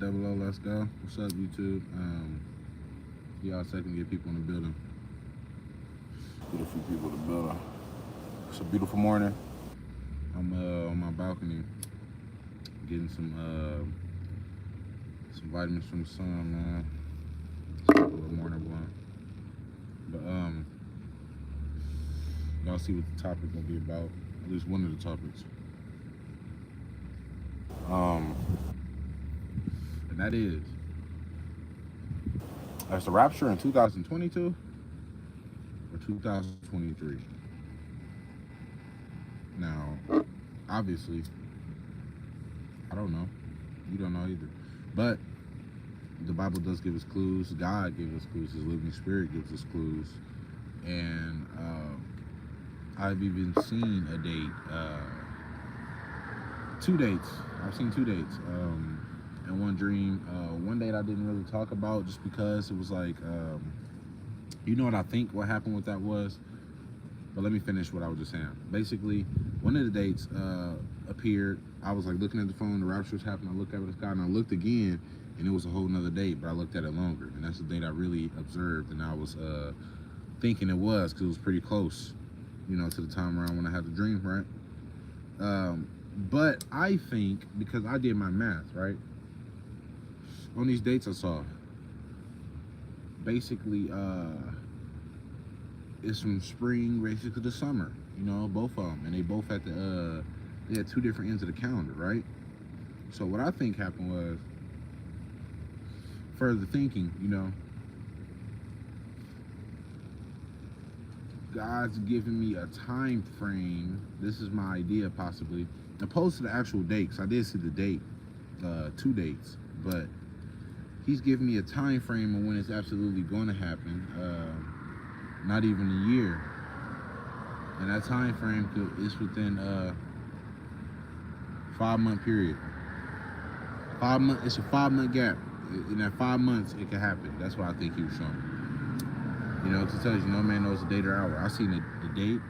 Double O, let's go. What's up, YouTube? Y'all second get people in the building. Get a few people in the building. It's a beautiful morning. I'm on my balcony getting some vitamins from the sun, man. Smoke a little morning blunt. But y'all see what the topic gonna be about. At least one of the topics. And that is the Rapture in 2022 or 2023. Now, obviously, I don't know. You don't know either. But the Bible does give us clues. God gave us clues. His living spirit gives us clues. And I've even seen a date, 2 dates. I've seen 2 dates. And one dream. One date I didn't really talk about just because it was like, you know what I think what happened with that was? But let me finish what I was just saying. Basically, one of the dates appeared. I was like looking at the phone, the rapture was happening. I looked at the sky and I looked again, and it was a whole nother date, but I looked at it longer. And that's the date I really observed, and I was thinking it was because it was pretty close, you know, to the time around when I had the dream, right? But I think, because I did my math, right? On these dates I saw, basically, it's from spring basically to summer, you know, both of them, and they both had they had 2 different ends of the calendar, right? So what I think happened was, further thinking, you know, God's giving me a time frame. This is my idea, possibly, opposed to the actual dates. I did see the date, 2 dates, but he's giving me a time frame of when it's absolutely going to happen. Not even a year, and that time frame is within 5-month period. 5 months. It's a 5-month gap. In that 5 months, it can happen. That's what I think he was showing me. You know, to tell you, no man knows the date or hour. I've seen the date,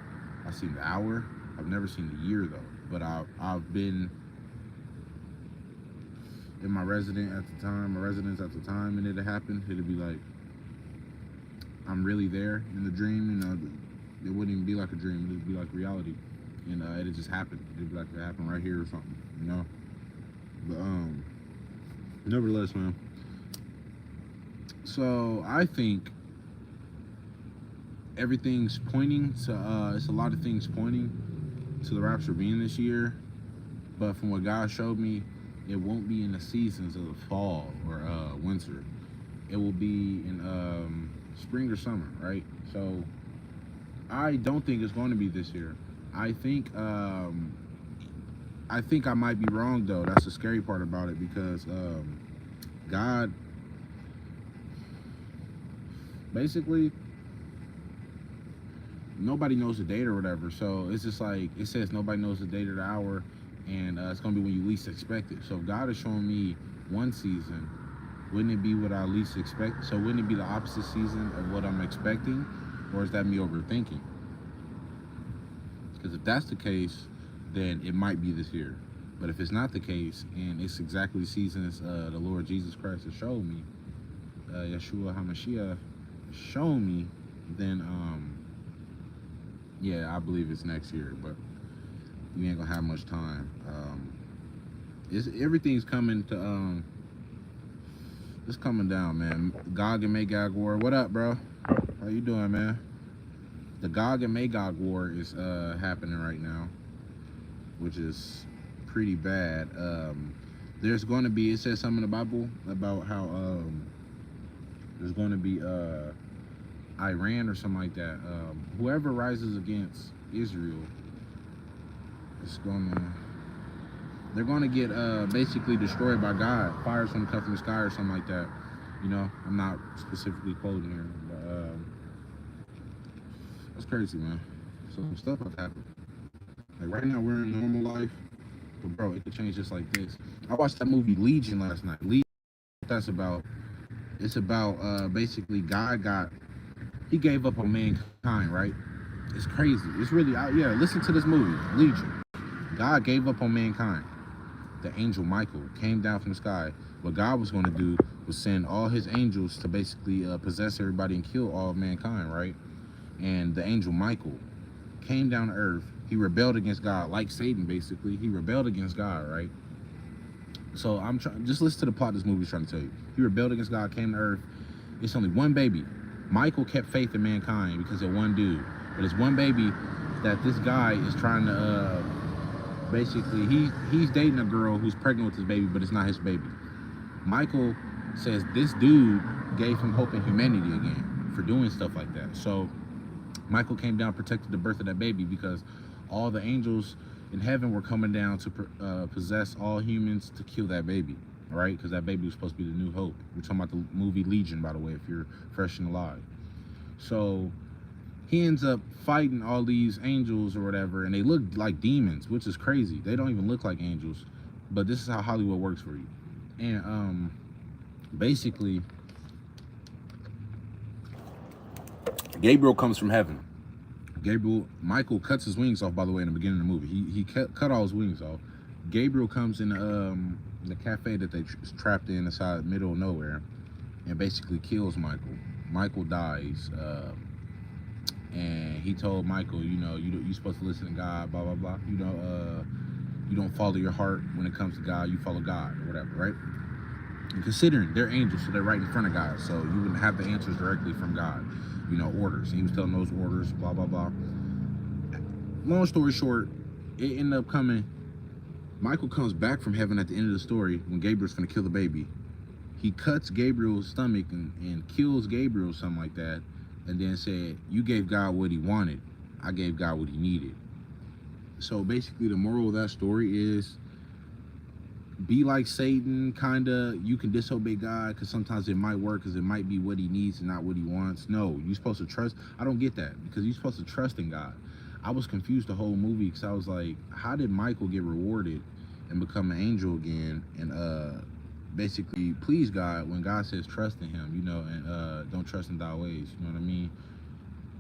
I've seen the hour. I've never seen the year though. But I've been in my residence at the time, and it'd happen. It'd be like, I'm really there in the dream, you know. It wouldn't even be like a dream, it'd be like reality. And it'd just happen. It'd be like it happened right here or something, you know. But nevertheless, man. So I think everything's pointing to it's a lot of things pointing to the rapture being this year. But from what God showed me, it won't be in the seasons of the fall or winter. It will be in spring or summer, right? So I don't think it's going to be this year. I think I might be wrong though. That's the scary part about it, because God basically, nobody knows the date or whatever. So it's just like, it says nobody knows the date or the hour, and it's going to be when you least expect it. So if God is showing me one season, wouldn't it be what I least expect? So wouldn't it be the opposite season of what I'm expecting? Or is that me overthinking? Because if that's the case, then it might be this year. But if it's not the case, and it's exactly seasons the Lord Jesus Christ has showed me, Yeshua HaMashiach shown me, then yeah, I believe it's next year. But we ain't gonna have much time. Everything's coming to it's coming down, man. Gog and Magog war. What up, bro? How you doing, man? The Gog and Magog war is happening right now, which is pretty bad. There's going to be, it says something in the Bible about how there's going to be Iran or something like that. Whoever rises against Israel is they're going to get basically destroyed by God. Fire's going to come from the sky or something like that. You know, I'm not specifically quoting here, but that's crazy, man. So stuff has happened. Like right now, we're in normal life, but bro, it could change just like this. I watched that movie Legion last night. Legion, that's about. It's about basically he gave up on mankind, right? It's crazy. It's really, yeah. Listen to this movie, Legion. God gave up on mankind. The angel Michael came down from the sky, What God was going to do was send all his angels to basically possess everybody and kill all mankind, right? And the angel Michael came down to earth. He rebelled against God, like Satan, basically. He rebelled against God, right? So I'm trying, just listen to the plot this movie's trying to tell you. He rebelled against God, came to earth. It's only one baby. Michael kept faith in mankind because of one dude. But it's one baby that this guy is trying to, basically, he's dating a girl who's pregnant with his baby, but it's not his baby. Michael says this dude gave him hope in humanity again for doing stuff like that. So Michael came down, protected the birth of that baby because all the angels in heaven were coming down to possess all humans to kill that baby, right? Because that baby was supposed to be the new hope. We're talking about the movie Legion, by the way, if you're fresh and alive. So he ends up fighting all these angels or whatever, and they look like demons, which is crazy. They don't even look like angels, but this is how Hollywood works for you. And basically, Gabriel comes from heaven. Michael cuts his wings off, by the way, in the beginning of the movie. He cut all his wings off. Gabriel comes in the cafe that they trapped in inside the middle of nowhere and basically kills Michael. Michael dies. And he told Michael, you're supposed to listen to God, blah, blah, blah. You don't follow your heart when it comes to God. You follow God or whatever, right? And considering they're angels, so they're right in front of God. So you wouldn't have the answers directly from God. Orders. He was telling those orders, blah, blah, blah. Long story short, it ended up coming. Michael comes back from heaven at the end of the story when Gabriel's going to kill the baby. He cuts Gabriel's stomach and kills Gabriel, something like that, and then said, you gave God what he wanted. I gave God what he needed. So basically the moral of that story is, be like Satan, kinda. You can disobey God because sometimes it might work because it might be what he needs and not what he wants. No, you're supposed to trust. I don't get that because you're supposed to trust in God. I was confused the whole movie because I was like, how did Michael get rewarded and become an angel again and basically please God when God says trust in him, and don't trust in thy ways, you know what I mean?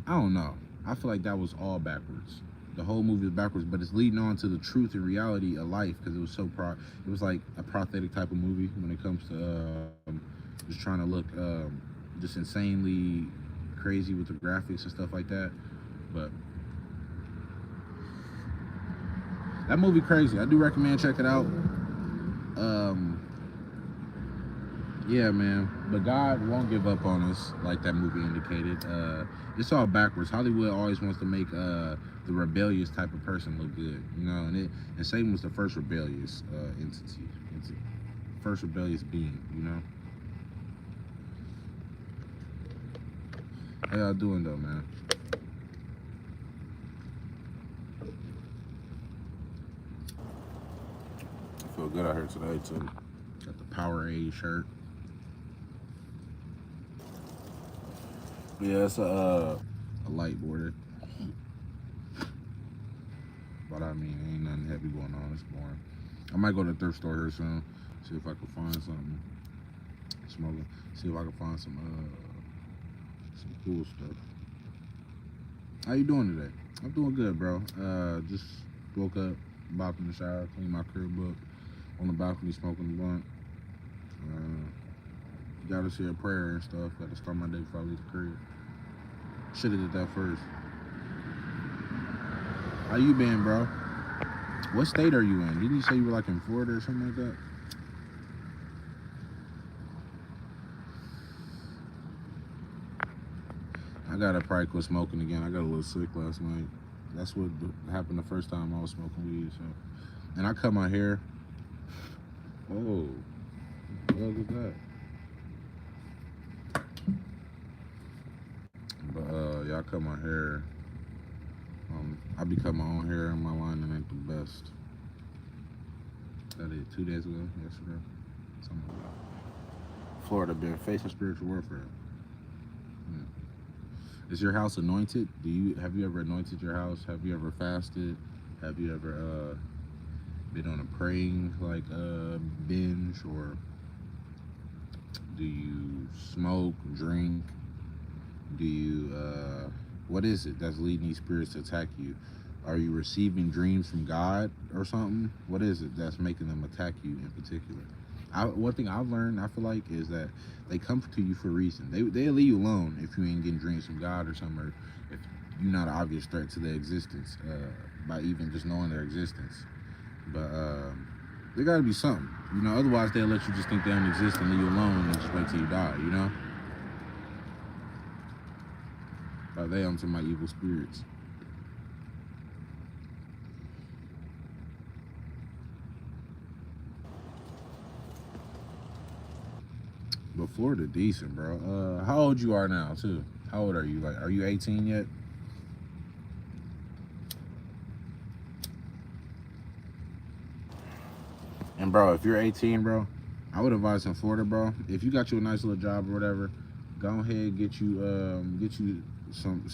I don't know. I feel like that was all backwards. The whole movie is backwards, but it's leading on to the truth and reality of life because it was it was like a prophetic type of movie when it comes to just trying to look just insanely crazy with the graphics and stuff like that. But that movie crazy. I do recommend check it out. Yeah, man. But God won't give up on us like that movie indicated. It's all backwards. Hollywood always wants to make the rebellious type of person look good, and Satan was the first rebellious entity, first rebellious being, How y'all doing though, man? I feel good out here today too. Got the Powerade shirt. Yeah, it's a light boarded. But I mean, ain't nothing heavy going on. It's boring. I might go to the thrift store here soon. See if I can find something. Smoking. See if I can find some cool stuff. How you doing today? I'm doing good, bro. Just woke up, bopped in the shower, cleaned my crib up, on the balcony smoking a blunt. Gotta say a prayer and stuff. Gotta start my day before I leave the crib. Should've did that first. How you been, bro? What state are you in? Didn't you say you were like in Florida or something like that? I gotta probably quit smoking again. I got a little sick last night. That's what happened the first time I was smoking weed. So, and I cut my hair. Oh, what was that? But yeah, I cut my hair. I be cutting my own hair, and my lining ain't the best. I did 2 days ago, yesterday, something like that. Florida been facing spiritual warfare. Yeah. Is your house anointed? Have you ever anointed your house? Have you ever fasted? Have you ever been on a praying binge, or do you smoke, drink? Do you what is it that's leading these spirits to attack you? Are you receiving dreams from God or something? What is it that's making them attack you in particular? One thing I've learned, I feel like, is that they come to you for a reason. They'll leave you alone if you ain't getting dreams from God or something, or if you're not an obvious threat to their existence by even just knowing their existence. But there got to be something, you know. Otherwise, they'll let you just think they don't exist and leave you alone and just wait till you die, you know. By they, I'm to my evil spirits. But Florida decent, bro. How old you are now, too? How old are you? Like, are you 18 yet? And bro, if you're 18, bro, I would advise in Florida, bro. If you got you a nice little job or whatever, go ahead get you some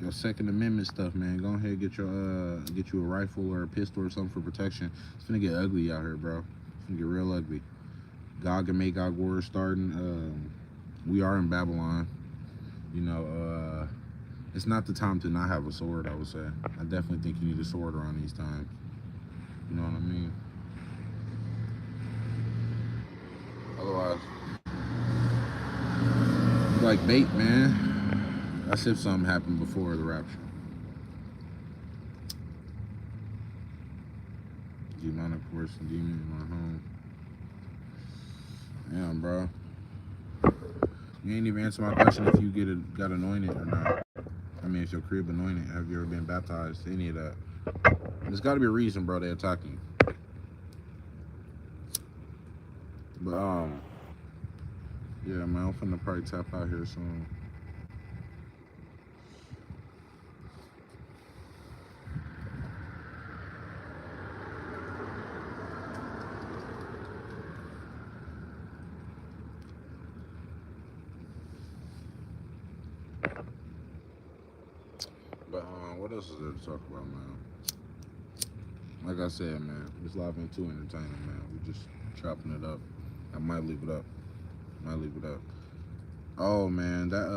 your Second Amendment stuff, man. Go ahead get you a rifle or a pistol or something for protection. It's gonna get ugly out here, bro. It's gonna get real ugly. Gog and Magog war starting. We are in Babylon. You know, it's not the time to not have a sword, I would say. I definitely think you need a sword around these times. You know what I mean? Otherwise, you like bait, man. That's if something happened before the rapture. Demonic force and demon in my home. Damn, bro. You ain't even answer my question if you got anointed or not. I mean, is your crib anointed? Have you ever been baptized? Any of that? There's got to be a reason, bro. They're attacking you. But yeah, man. I'm finna probably tap out here soon. But what else is there to talk about, man? Like I said, man, this live ain't too entertaining, man. We just chopping it up. I might leave it up. Oh man, that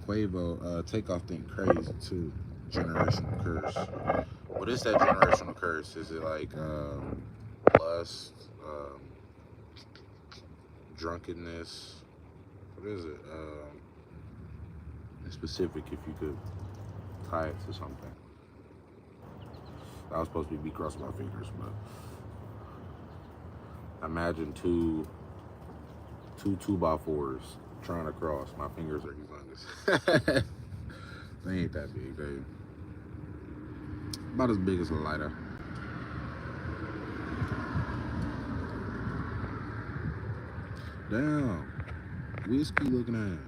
Quavo takeoff thing crazy too. Generational curse. What is that generational curse? Is it like lust, drunkenness? What is it? In specific, if you could tie it to something. I was supposed to be crossing my fingers, but imagine two 2x4s trying to cross. My fingers are humongous. They ain't that big, they about as big as a lighter. Damn, whiskey looking at.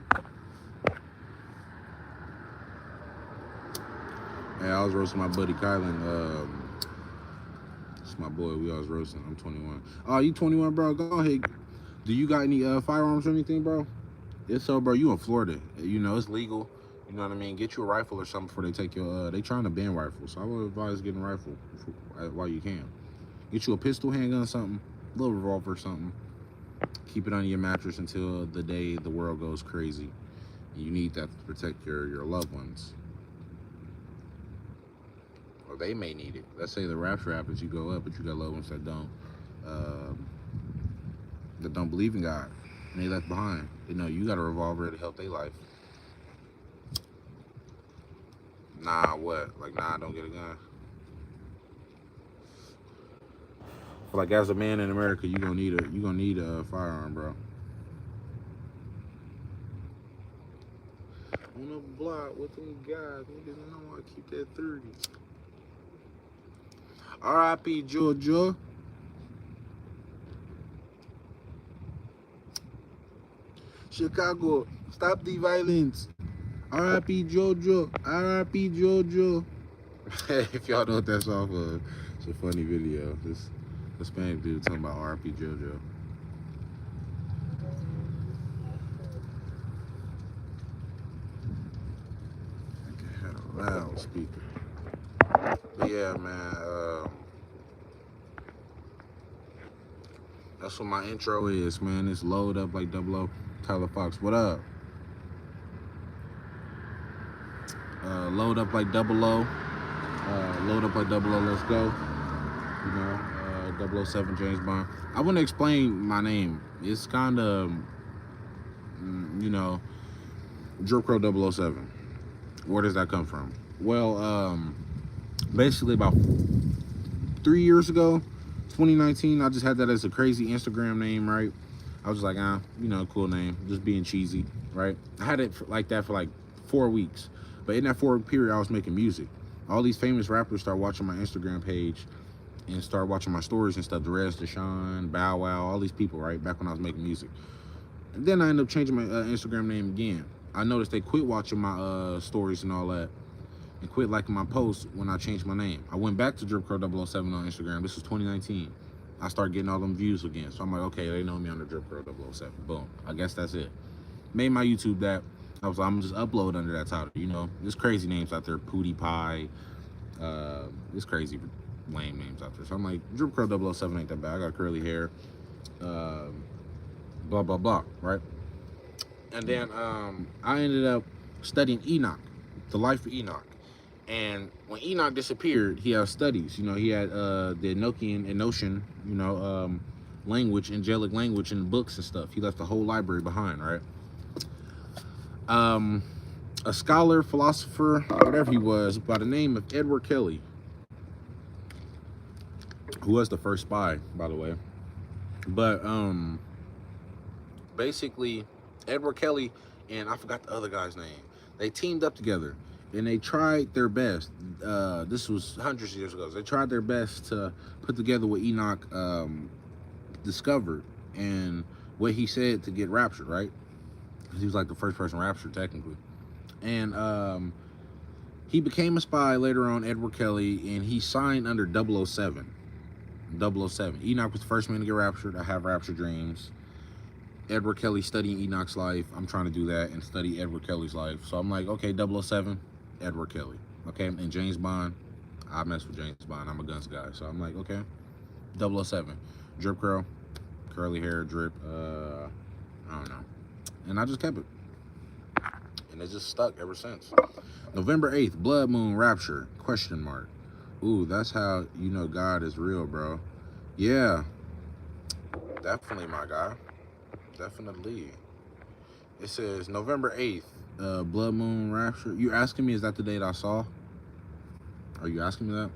Hey, I was roasting my buddy Kylan. It's my boy. We always roasting. I'm 21. Oh, you 21, bro? Go ahead. Do you got any firearms or anything, bro? If so, bro, you in Florida. You know, it's legal. You know what I mean? Get you a rifle or something before they take your, they trying to ban rifles. So I would advise getting a rifle while you can. Get you a pistol, handgun, something. A little revolver or something. Keep it under your mattress until the day the world goes crazy. You need that to protect your loved ones. Or they may need it. Let's say the rapture happens, you go up, but you got loved ones that don't believe in God. And they left behind. You know, you got a revolver to help their life. Nah, what? Like, nah, don't get a gun. Like, as a man in America, you gonna need a firearm, bro. On the block with them guys, niggas know I keep that 30. R.I.P. Georgia. Chicago, stop the violence. R.I.P. Georgia. R.I.P. Georgia. If y'all know what that's off of, it's a funny video. This Hispanic dude talking about R.I.P. JoJo. I had a loudspeaker. But yeah, man. That's what my intro is, man. It's load up like 00. Tyler Fox, what up? Load up like 00. Load up like 00. Let's go. You know, 007 James Bond. I want to explain my name. It's kind of, you know, Drip Crow 007. Where does that come from? Well, basically about 3 years ago, 2019, I just had that as a crazy Instagram name, right? I was just like, cool name, just being cheesy, right? I had it like that for like 4 weeks. But in that 4 week period, I was making music. All these famous rappers start watching my Instagram page and start watching my stories and stuff. Derez, Deshaun, Bow Wow, all these people, right? Back when I was making music. And then I ended up changing my Instagram name again. I noticed they quit watching my stories and all that, and quit liking my posts when I changed my name. I went back to Drip Crow 007 on Instagram. This was 2019. I started getting all them views again. So I'm like, okay, they know me under Drip Crow 007. Boom. I guess that's it. Made my YouTube that. I was like, I'm gonna just upload under that title. You know, there's crazy names out there. Pootie Pie. There's crazy lame names out there. So I'm like, Drip Crow 007 ain't that bad. I got curly hair. Blah, blah, blah, right? And then I ended up studying Enoch, the life of Enoch. And when Enoch disappeared, he had studies. You know, he had the Enochian, language, angelic language in books and stuff. He left the whole library behind, right? A scholar, philosopher, whatever he was, by the name of Edward Kelly, who was the first spy, by the way. But basically, Edward Kelly and I forgot the other guy's name. They teamed up together and they tried their best. This was hundreds of years ago. They tried their best to put together what Enoch discovered and what he said to get raptured, right? He was like the first person raptured, technically. And he became a spy later on, Edward Kelly, and he signed under 007. 007. Enoch was the first man to get raptured. I have rapture dreams. Edward Kelly studying Enoch's life. I'm trying to do that and study Edward Kelly's life. So I'm like, okay, 007, Edward Kelly. Okay, and James Bond, I mess with James Bond. I'm a guns guy. So I'm like, okay, 007. Drip Crow, curly hair, drip, I don't know. And I just kept it. And it just stuck ever since. November 8th, Blood Moon Rapture, question mark. Ooh, that's how you know God is real, bro. Yeah, definitely, my guy. Definitely. It says November 8th, Blood Moon Rapture. You asking me, is that the date I saw? Are you asking me that?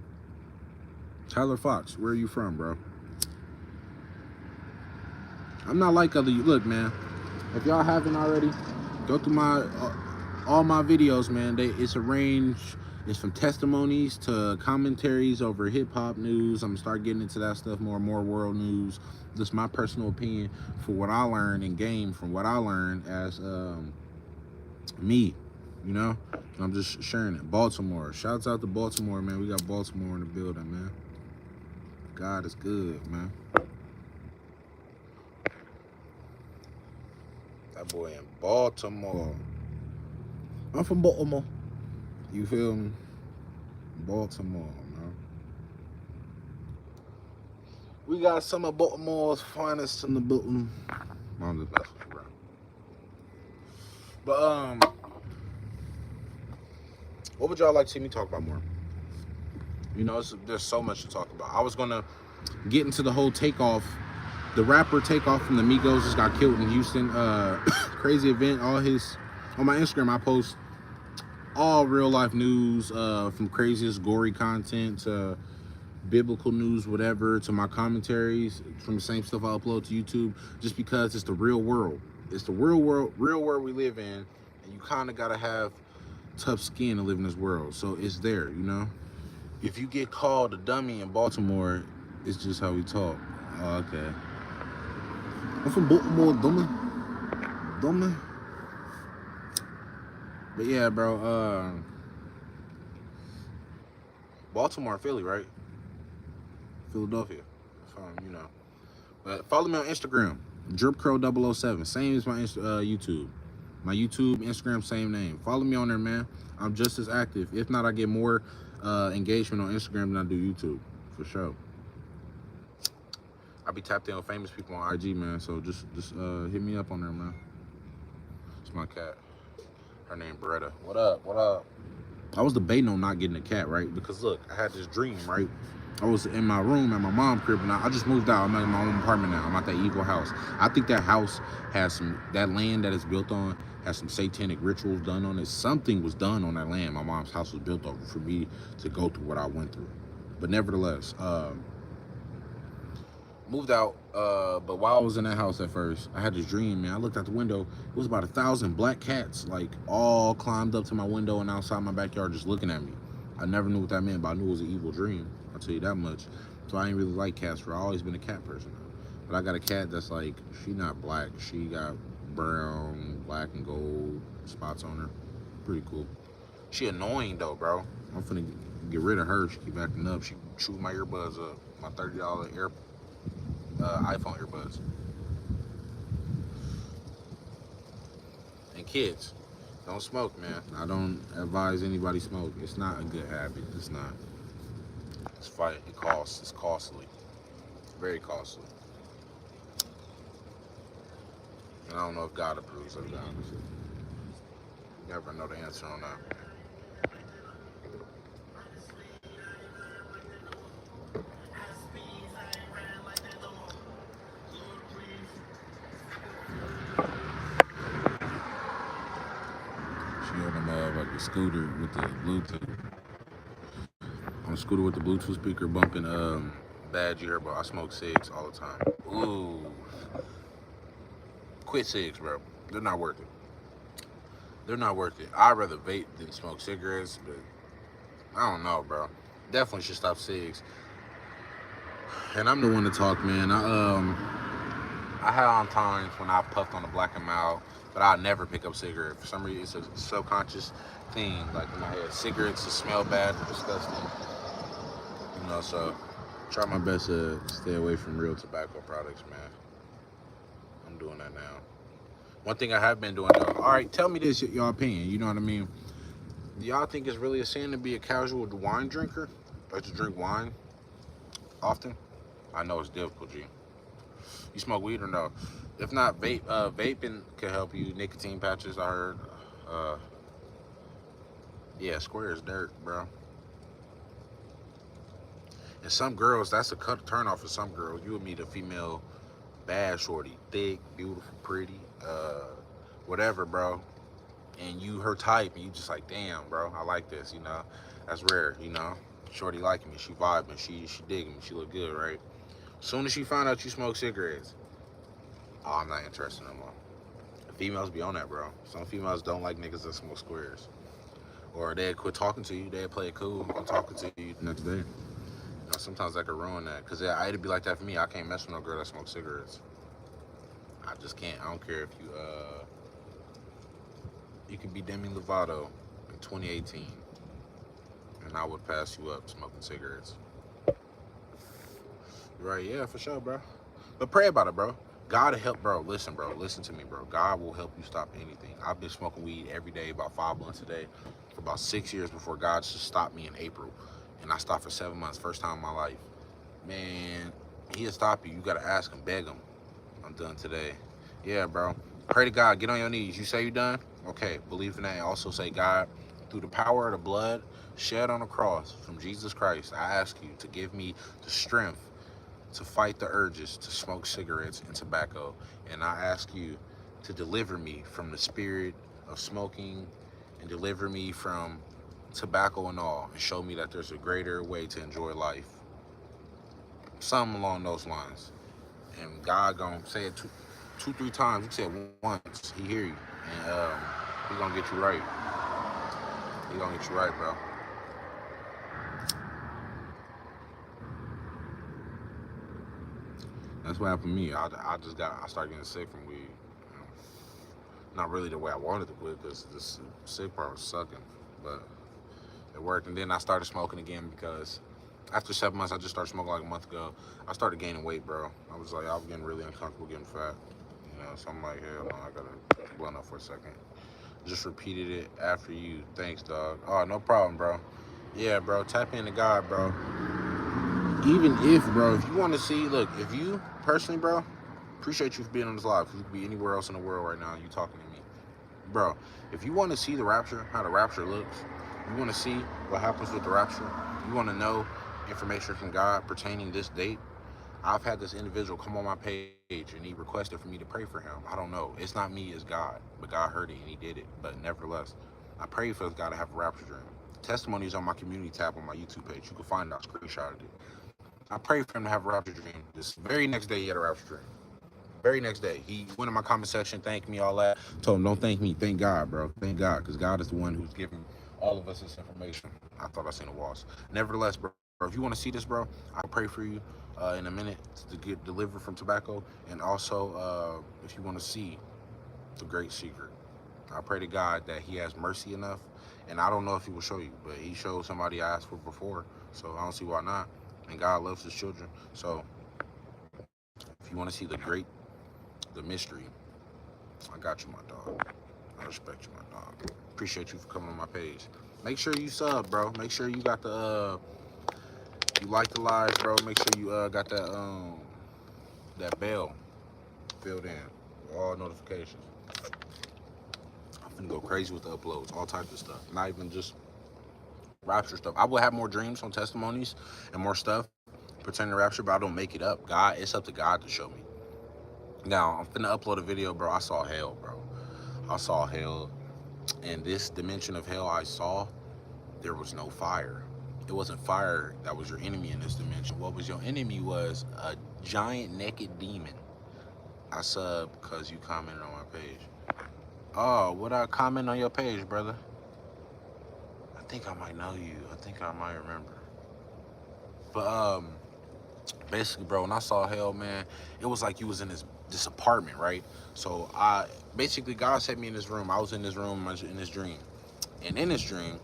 Tyler Fox, where are you from, bro? I'm not like other, look, man. If y'all haven't already, go through my all my videos, man. It's a range. It's from testimonies to commentaries over hip-hop news. I'm gonna start getting into that stuff more and more, world news. Just my personal opinion for what I learned and gained from what I learned as me, you know? And I'm just sharing it. Baltimore. Shouts out to Baltimore, man. We got Baltimore in the building, man. God is good, man. That boy in Baltimore. I'm from Baltimore. You feel me? Baltimore, man. We got some of Baltimore's finest in the building. I'm just messing with you, bro. But what would y'all like to see me talk about more? You know, there's so much to talk about. I was gonna get into the whole Takeoff, the rapper Takeoff from the Migos just got killed in Houston. Crazy event. On my Instagram, I post all real life news, from craziest gory content to biblical news, whatever, to my commentaries from the same stuff I upload to YouTube, just because it's the real world. It's the real world we live in, and you kind of gotta have tough skin to live in this world. So it's there, you know. If you get called a dummy in Baltimore, it's just how we talk. Oh, okay. I'm from Baltimore, dummy. But yeah, bro, Baltimore and Philly, right? Philadelphia, you know. But follow me on Instagram, DripCrow007, same as my YouTube. My YouTube, Instagram, same name. Follow me on there, man. I'm just as active. If not, I get more engagement on Instagram than I do YouTube, for sure. I be tapped in with famous people on IG, man. So just hit me up on there, man. It's my cat. Her name Beretta. What up? What up? I was debating on not getting a cat, right? Because look, I had this dream, right? I was in my room at my mom's crib, and I just moved out. I'm in my own apartment now. I'm at that evil house. I think that house has that land that it's built on has some satanic rituals done on it. Something was done on that land my mom's house was built over for me to go through what I went through. But nevertheless, moved out. But while I was in that house at first, I had this dream, man. I looked out the window. It was about 1,000 black cats, like all climbed up to my window and outside my backyard just looking at me. I never knew what that meant, but I knew it was an evil dream. I'll tell you that much. So I ain't really like cats. For I've always been a cat person. But I got a cat that's like, she not black. She got brown, black, and gold spots on her. Pretty cool. She annoying though, bro. I'm finna get rid of her. She keep acting up. She chewed my earbuds up. My $30 iPhone earbuds. And kids, don't smoke, man. I don't advise anybody smoke. It's not a good habit. It's not. It's fight. It costs. It's costly. Very costly. And I don't know if God approves of that. You never know the answer on that. She on the scooter with the Bluetooth. On a scooter with the Bluetooth speaker bumping bad you heard, bro. I smoke cigs all the time. Ooh. Quit cigs, bro. They're not worth it. They're not worth it. I'd rather vape than smoke cigarettes, but I don't know, bro. Definitely should stop cigs. And I'm the one to talk, man. I had on times when I puffed on the black and mild, but I never pick up cigarette. For some reason, it's a subconscious thing, like in my head. Cigarettes smell bad, they're disgusting. You know, so try my best to stay away from real tobacco products, man. I'm doing that now. One thing I have been doing though. All right, tell me this, y'all opinion. You know what I mean? Do y'all think it's really a sin to be a casual wine drinker, or to drink wine often? I know it's difficult, G. You smoke weed or no? If not, vaping can help you. Nicotine patches, I heard. Uh, yeah, square is dirt, bro. And some girls, that's a turn off for some girls. You would meet a female, bad shorty, thick, beautiful, pretty, whatever, bro. And you her type, and you just like, damn, bro, I like this, you know. That's rare, you know. Shorty liking me, she vibing, she digging me, she look good, right? Soon as she found out you smoke cigarettes, oh, I'm not interested no more. Females be on that, bro. Some females don't like niggas that smoke squares. Or they'd quit talking to you, they'd play it cool, and talking to you the next day. You know, sometimes that could ruin that. Because it'd be like that for me. I can't mess with no girl that smokes cigarettes. I just can't. I don't care if you can be Demi Lovato in 2018. And I would pass you up smoking cigarettes. Right, yeah, for sure, bro. But pray about it, bro. God will help, bro. Listen, bro. Listen to me, bro. God will help you stop anything. I've been smoking weed every day, about 5 months a day, for about 6 years before God just stopped me in April. And I stopped for 7 months, first time in my life. Man, he'll stop you. You got to ask him, beg him. I'm done today. Yeah, bro. Pray to God. Get on your knees. You say you done? Okay. Believe in that. And also say, God, through the power of the blood shed on the cross from Jesus Christ, I ask you to give me the strength to fight the urges to smoke cigarettes and tobacco. And I ask you to deliver me from the spirit of smoking and deliver me from tobacco and all, and show me that there's a greater way to enjoy life. Something along those lines. And God gonna say it two, 3 times. You say it once, he hear you. And he gonna get you right. He gonna get you right, bro. That's what happened to me. I started getting sick from weed. Not really the way I wanted to quit, because this sick part was sucking. But it worked. And then I started smoking again because after 7 months, I just started smoking like a month ago. I started gaining weight, bro. I was getting really uncomfortable getting fat. You know, so I'm like, hell no, I gotta blunt up for a second. Just repeated it after you. Thanks, dog. Oh, no problem, bro. Yeah, bro. Tap into God, bro. Even if, bro, if you want to see, look, if you personally, bro, appreciate you for being on this live. You could be anywhere else in the world right now and you talking to me. Bro, if you want to see the rapture, how the rapture looks, you want to see what happens with the rapture, you want to know information from God pertaining this date, I've had this individual come on my page and he requested for me to pray for him. I don't know. It's not me, it's God. But God heard it and he did it. But nevertheless, I prayed for this guy to have a rapture dream. Testimonies on my community tab on my YouTube page. You can find it. I screenshotted it. I prayed for him to have a rapture dream. This very next day, he had a rapture dream. Very next day, he went in my comment section, thanked me, all that. Told him, don't thank me, thank God, bro. Thank God, because God is the one who's giving all of us this information. I thought I seen the walls. Nevertheless, bro, if you want to see this, bro, I'll pray for you in a minute to get delivered from tobacco. And also, if you want to see the great secret, I pray to God that he has mercy enough. And I don't know if he will show you, but he showed somebody I asked for before, so I don't see why not. And God loves his children. So if you want to see the mystery, I got you, my dog. I respect you, my dog. Appreciate you for coming on my page. Make sure you sub, bro. Make sure you got the you like the lives, bro. Make sure you got that bell filled in, all notifications. I'm finna go crazy with the uploads, all types of stuff. Not even just Rapture stuff. I will have more dreams on testimonies and more stuff pertaining to Rapture, but I don't make it up. God, it's up to God to show me. Now, I'm finna upload a video, bro. I saw hell, bro. I saw hell. And this dimension of hell I saw, there was no fire. It wasn't fire that was your enemy in this dimension. What was your enemy was a giant naked demon. I sub because you commented on my page. Oh, what I comment on your page, brother? I think I might know you. I think I might remember. But basically, bro, when I saw hell, man, it was like you was in this apartment, right? So I basically God set me in this room. I was in this room in this dream, and in this dream,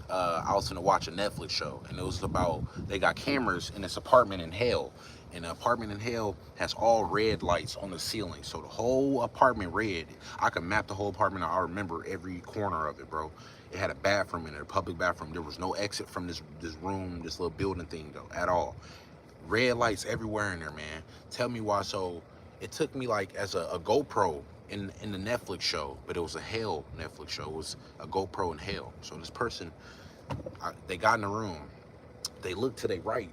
I was gonna watch a Netflix show, and it was about they got cameras in this apartment in hell, and the apartment in hell has all red lights on the ceiling, so the whole apartment red. I could map the whole apartment. I remember every corner of it, bro. It had a bathroom in it, a public bathroom. There was no exit from this room, this little building thing though, at all. Red lights everywhere in there, man. Tell me why. So it took me like as a GoPro in the Netflix show, but it was a hell Netflix show. It was a GoPro in hell. So this person, they got in the room. They look to their right.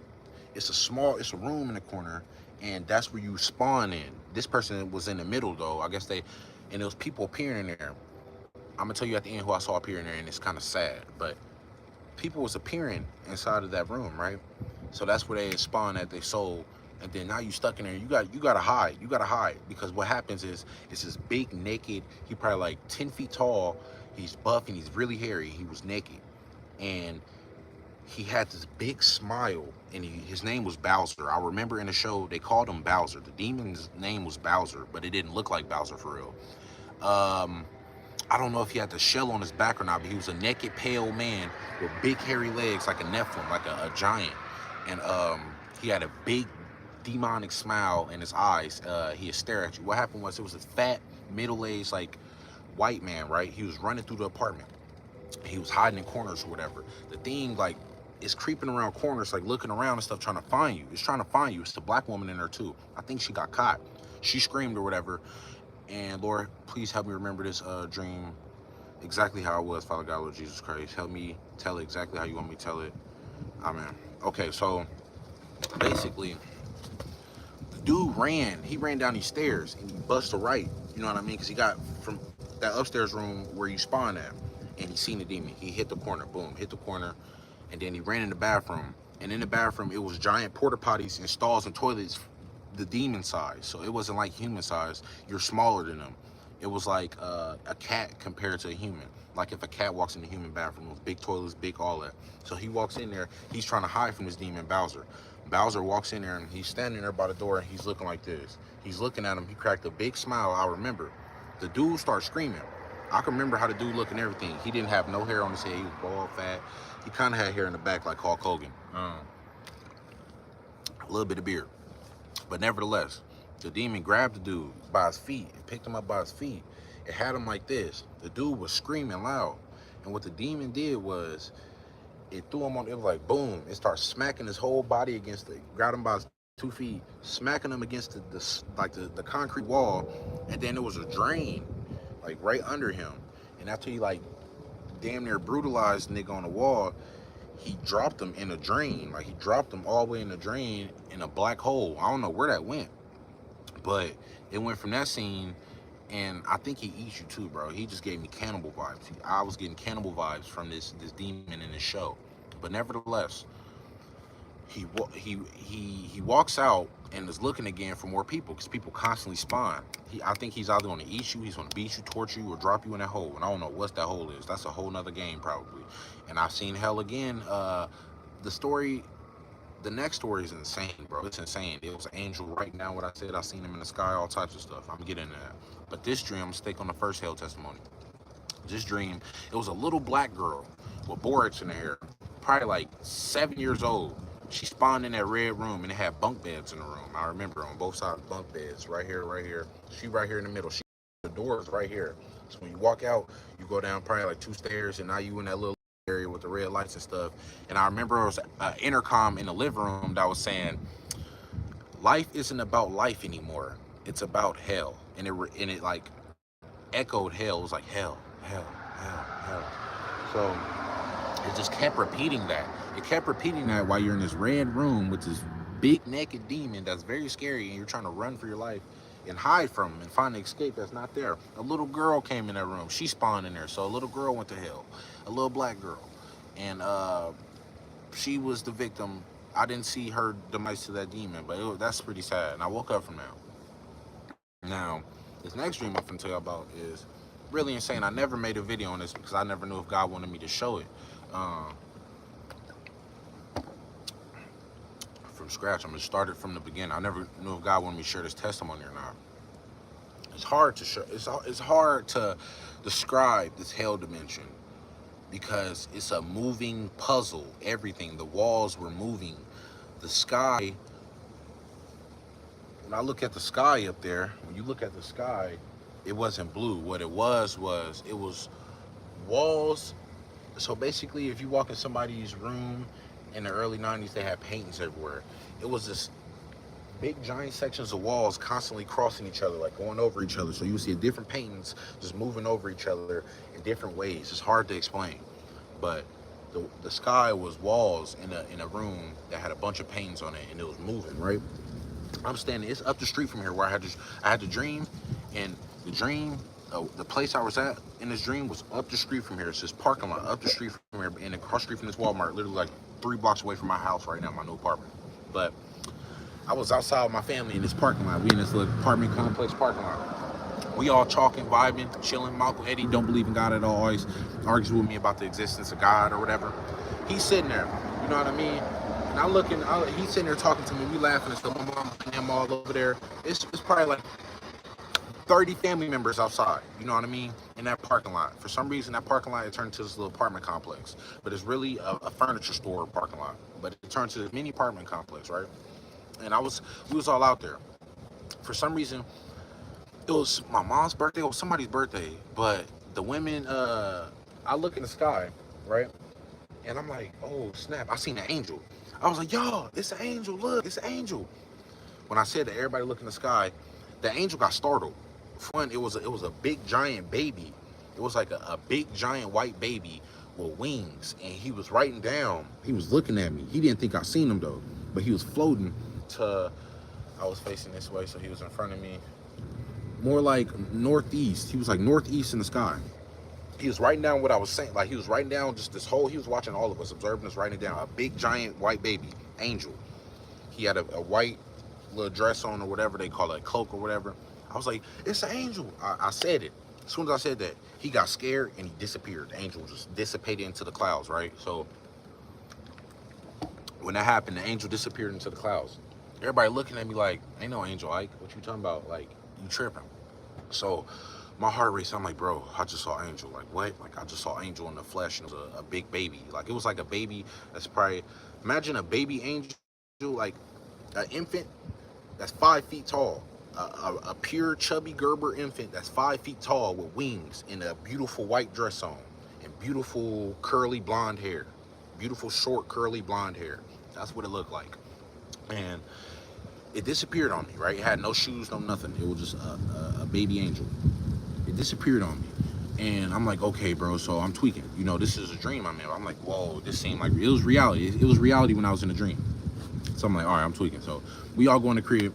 It's a room in the corner, and that's where you spawn in. This person was in the middle though. I guess and there was people appearing in there. I'm gonna tell you at the end who I saw appearing there, and it's kind of sad, but people was appearing inside of that room, right? So that's where they spawn at their soul, and then now you stuck in there. You gotta hide. You gotta hide because what happens is it's this big naked. He probably like 10 feet tall. He's buff and he's really hairy. He was naked, and he had this big smile, and his name was Bowser. I remember in the show they called him Bowser. The demon's name was Bowser, but it didn't look like Bowser for real. I don't know if he had the shell on his back or not, but he was a naked, pale man with big, hairy legs, like a Nephilim, like a giant. And he had a big, demonic smile in his eyes. He'd stare at you. What happened was it was a fat, middle-aged, like, white man, right? He was running through the apartment. He was hiding in corners or whatever. The thing, like, is creeping around corners, like, looking around and stuff, trying to find you. It's trying to find you. It's the black woman in there, too. I think she got caught. She screamed or whatever. And Lord, please help me remember this dream exactly how it was, Father God, Lord Jesus Christ. Help me tell it exactly how you want me to tell it. Amen. Okay, so basically, the dude he ran down these stairs and he busted right. You know what I mean? Because he got from that upstairs room where you spawn at, and he seen the demon. He hit the corner, boom, hit the corner, and then he ran in the bathroom. And in the bathroom, it was giant porta potties and stalls and toilets the demon size, so it wasn't like human size. You're smaller than them. It was like a cat compared to a human. Like if a cat walks in the human bathroom with big toilets, big all that. So he walks in there, he's trying to hide from this demon Bowser. Bowser walks in there and he's standing there by the door and he's looking like this. He's looking at him, he cracked a big smile, I remember. The dude starts screaming. I can remember how the dude looked and everything. He didn't have no hair on his head, he was bald, fat. He kind of had hair in the back like Hulk Hogan. A little bit of beard. But nevertheless, the demon grabbed the dude by his feet and picked him up by his feet. It had him like this. The dude was screaming loud. And what the demon did was, it threw him on, it was like boom. It started smacking his whole body against grabbed him by his 2 feet, smacking him against the concrete wall. And then there was a drain, like right under him. And after he like damn near brutalized nigga on the wall, he dropped them in a drain. Like, he dropped them all the way in the drain in a black hole. I don't know where that went, but it went from that scene, and I think he eats you too, bro. He just gave me cannibal vibes. I was getting cannibal vibes from this demon in this show. But nevertheless, he walks out and is looking again for more people because people constantly spawn. I think he's either going to eat you, he's going to beat you, torture you, or drop you in that hole. And I don't know what that hole is. That's a whole nother game probably. And I've seen hell again. The story, the next story is insane, bro. It's insane. It was an angel right now. What I said, I seen him in the sky, all types of stuff. I'm getting into that. But this dream, I'm gonna stick on the first hell testimony. This dream, it was a little black girl with borax in her hair, probably like 7 years old. She spawned in that red room, and it had bunk beds in the room. I remember on both sides, bunk beds, right here, right here. She right here in the middle. The door is right here. So when you walk out, you go down probably like 2 stairs, and now you in that little area with the red lights and stuff. And I remember it was an intercom in the living room that was saying, "Life isn't about life anymore. It's about hell." And it like echoed hell. It was like hell, hell, hell, hell. So it just kept repeating that. It kept repeating that while you're in this red room with this big naked demon that's very scary, and you're trying to run for your life and hide from him and find an escape that's not there. A little girl came in that room. She spawned in there. So a little girl went to hell. A little black girl. And she was the victim. I didn't see her demise to that demon, but that's pretty sad. And I woke up from that. Now, this next dream I'm finna tell you about is really insane. I never made a video on this because I never knew if God wanted me to show it from scratch. I'm gonna start it from the beginning. I never knew if God wanted me to share this testimony or not. It's hard to show. It's hard to describe this hell dimension because it's a moving puzzle. Everything. The walls were moving. The sky. When I look at the sky up there, when you look at the sky, it wasn't blue. What it was it was walls. So basically, if you walk in somebody's room in the early 90s, they had paintings everywhere. It was this big giant sections of walls constantly crossing each other, like going over each other. So you see different paintings just moving over each other in different ways. It's hard to explain, but the sky was walls in a room that had a bunch of paintings on it, and it was moving, right? I'm standing, it's up the street from here where I had the dream, and the dream, the place I was at in this dream was up the street from here. It's this parking lot up the street from here, and across the street from this Walmart, literally like 3 blocks away from my house right now, my new apartment. But I was outside with my family in this parking lot. We in this little apartment complex parking lot. We all talking, vibing, chilling. My Uncle Eddie don't believe in God at all. Always argues with me about the existence of God or whatever. He's sitting there, you know what I mean? And I'm looking, he's sitting there talking to me. We laughing and stuff. My mom and them all over there. It's probably like 30 family members outside, you know what I mean, in that parking lot. For some reason, that parking lot, it turned into this little apartment complex. But it's really a furniture store parking lot. But it turned to this mini apartment complex, right? And we was all out there. For some reason, it was my mom's birthday, it was somebody's birthday. But the women, I look in the sky, right? And I'm like, oh, snap, I seen an angel. I was like, y'all, it's an angel, look, it's an angel. When I said that, everybody look in the sky, the angel got startled. One, it was a big giant baby. It was like a big giant white baby with wings, and he was writing down. He was looking at me. He didn't think I seen him though, but he was floating to. I was facing this way, so he was in front of me. More like northeast. He was like northeast in the sky. He was writing down what I was saying. Like he was writing down just this whole. He was watching all of us, observing us, writing down. A big giant white baby, angel. He had a white little dress on or whatever they call it, a cloak or whatever. I was like, it's an angel. I said it. As soon as I said that, he got scared and he disappeared. The angel just dissipated into the clouds, right? So when that happened, the angel disappeared into the clouds. Everybody looking at me like, ain't no angel, Ike. What you talking about? Like, you tripping. So my heart raced. I'm like, bro, I just saw angel. Like, what? Like, I just saw angel in the flesh, and it was a big baby. Like, it was like a baby that's probably, imagine a baby angel, like an infant that's 5 feet tall. A pure chubby Gerber infant that's 5 feet tall with wings and a beautiful white dress on and beautiful curly blonde hair, beautiful short curly blonde hair. That's what it looked like. And it disappeared on me, right? It had no shoes, no nothing. It was just a baby angel. It disappeared on me. And I'm like, okay, bro, so I'm tweaking. You know, this is a dream I'm in. I'm like, whoa, this seemed like it was reality. It was reality when I was in a dream. So I'm like, all right, I'm tweaking. So we all go in the crib.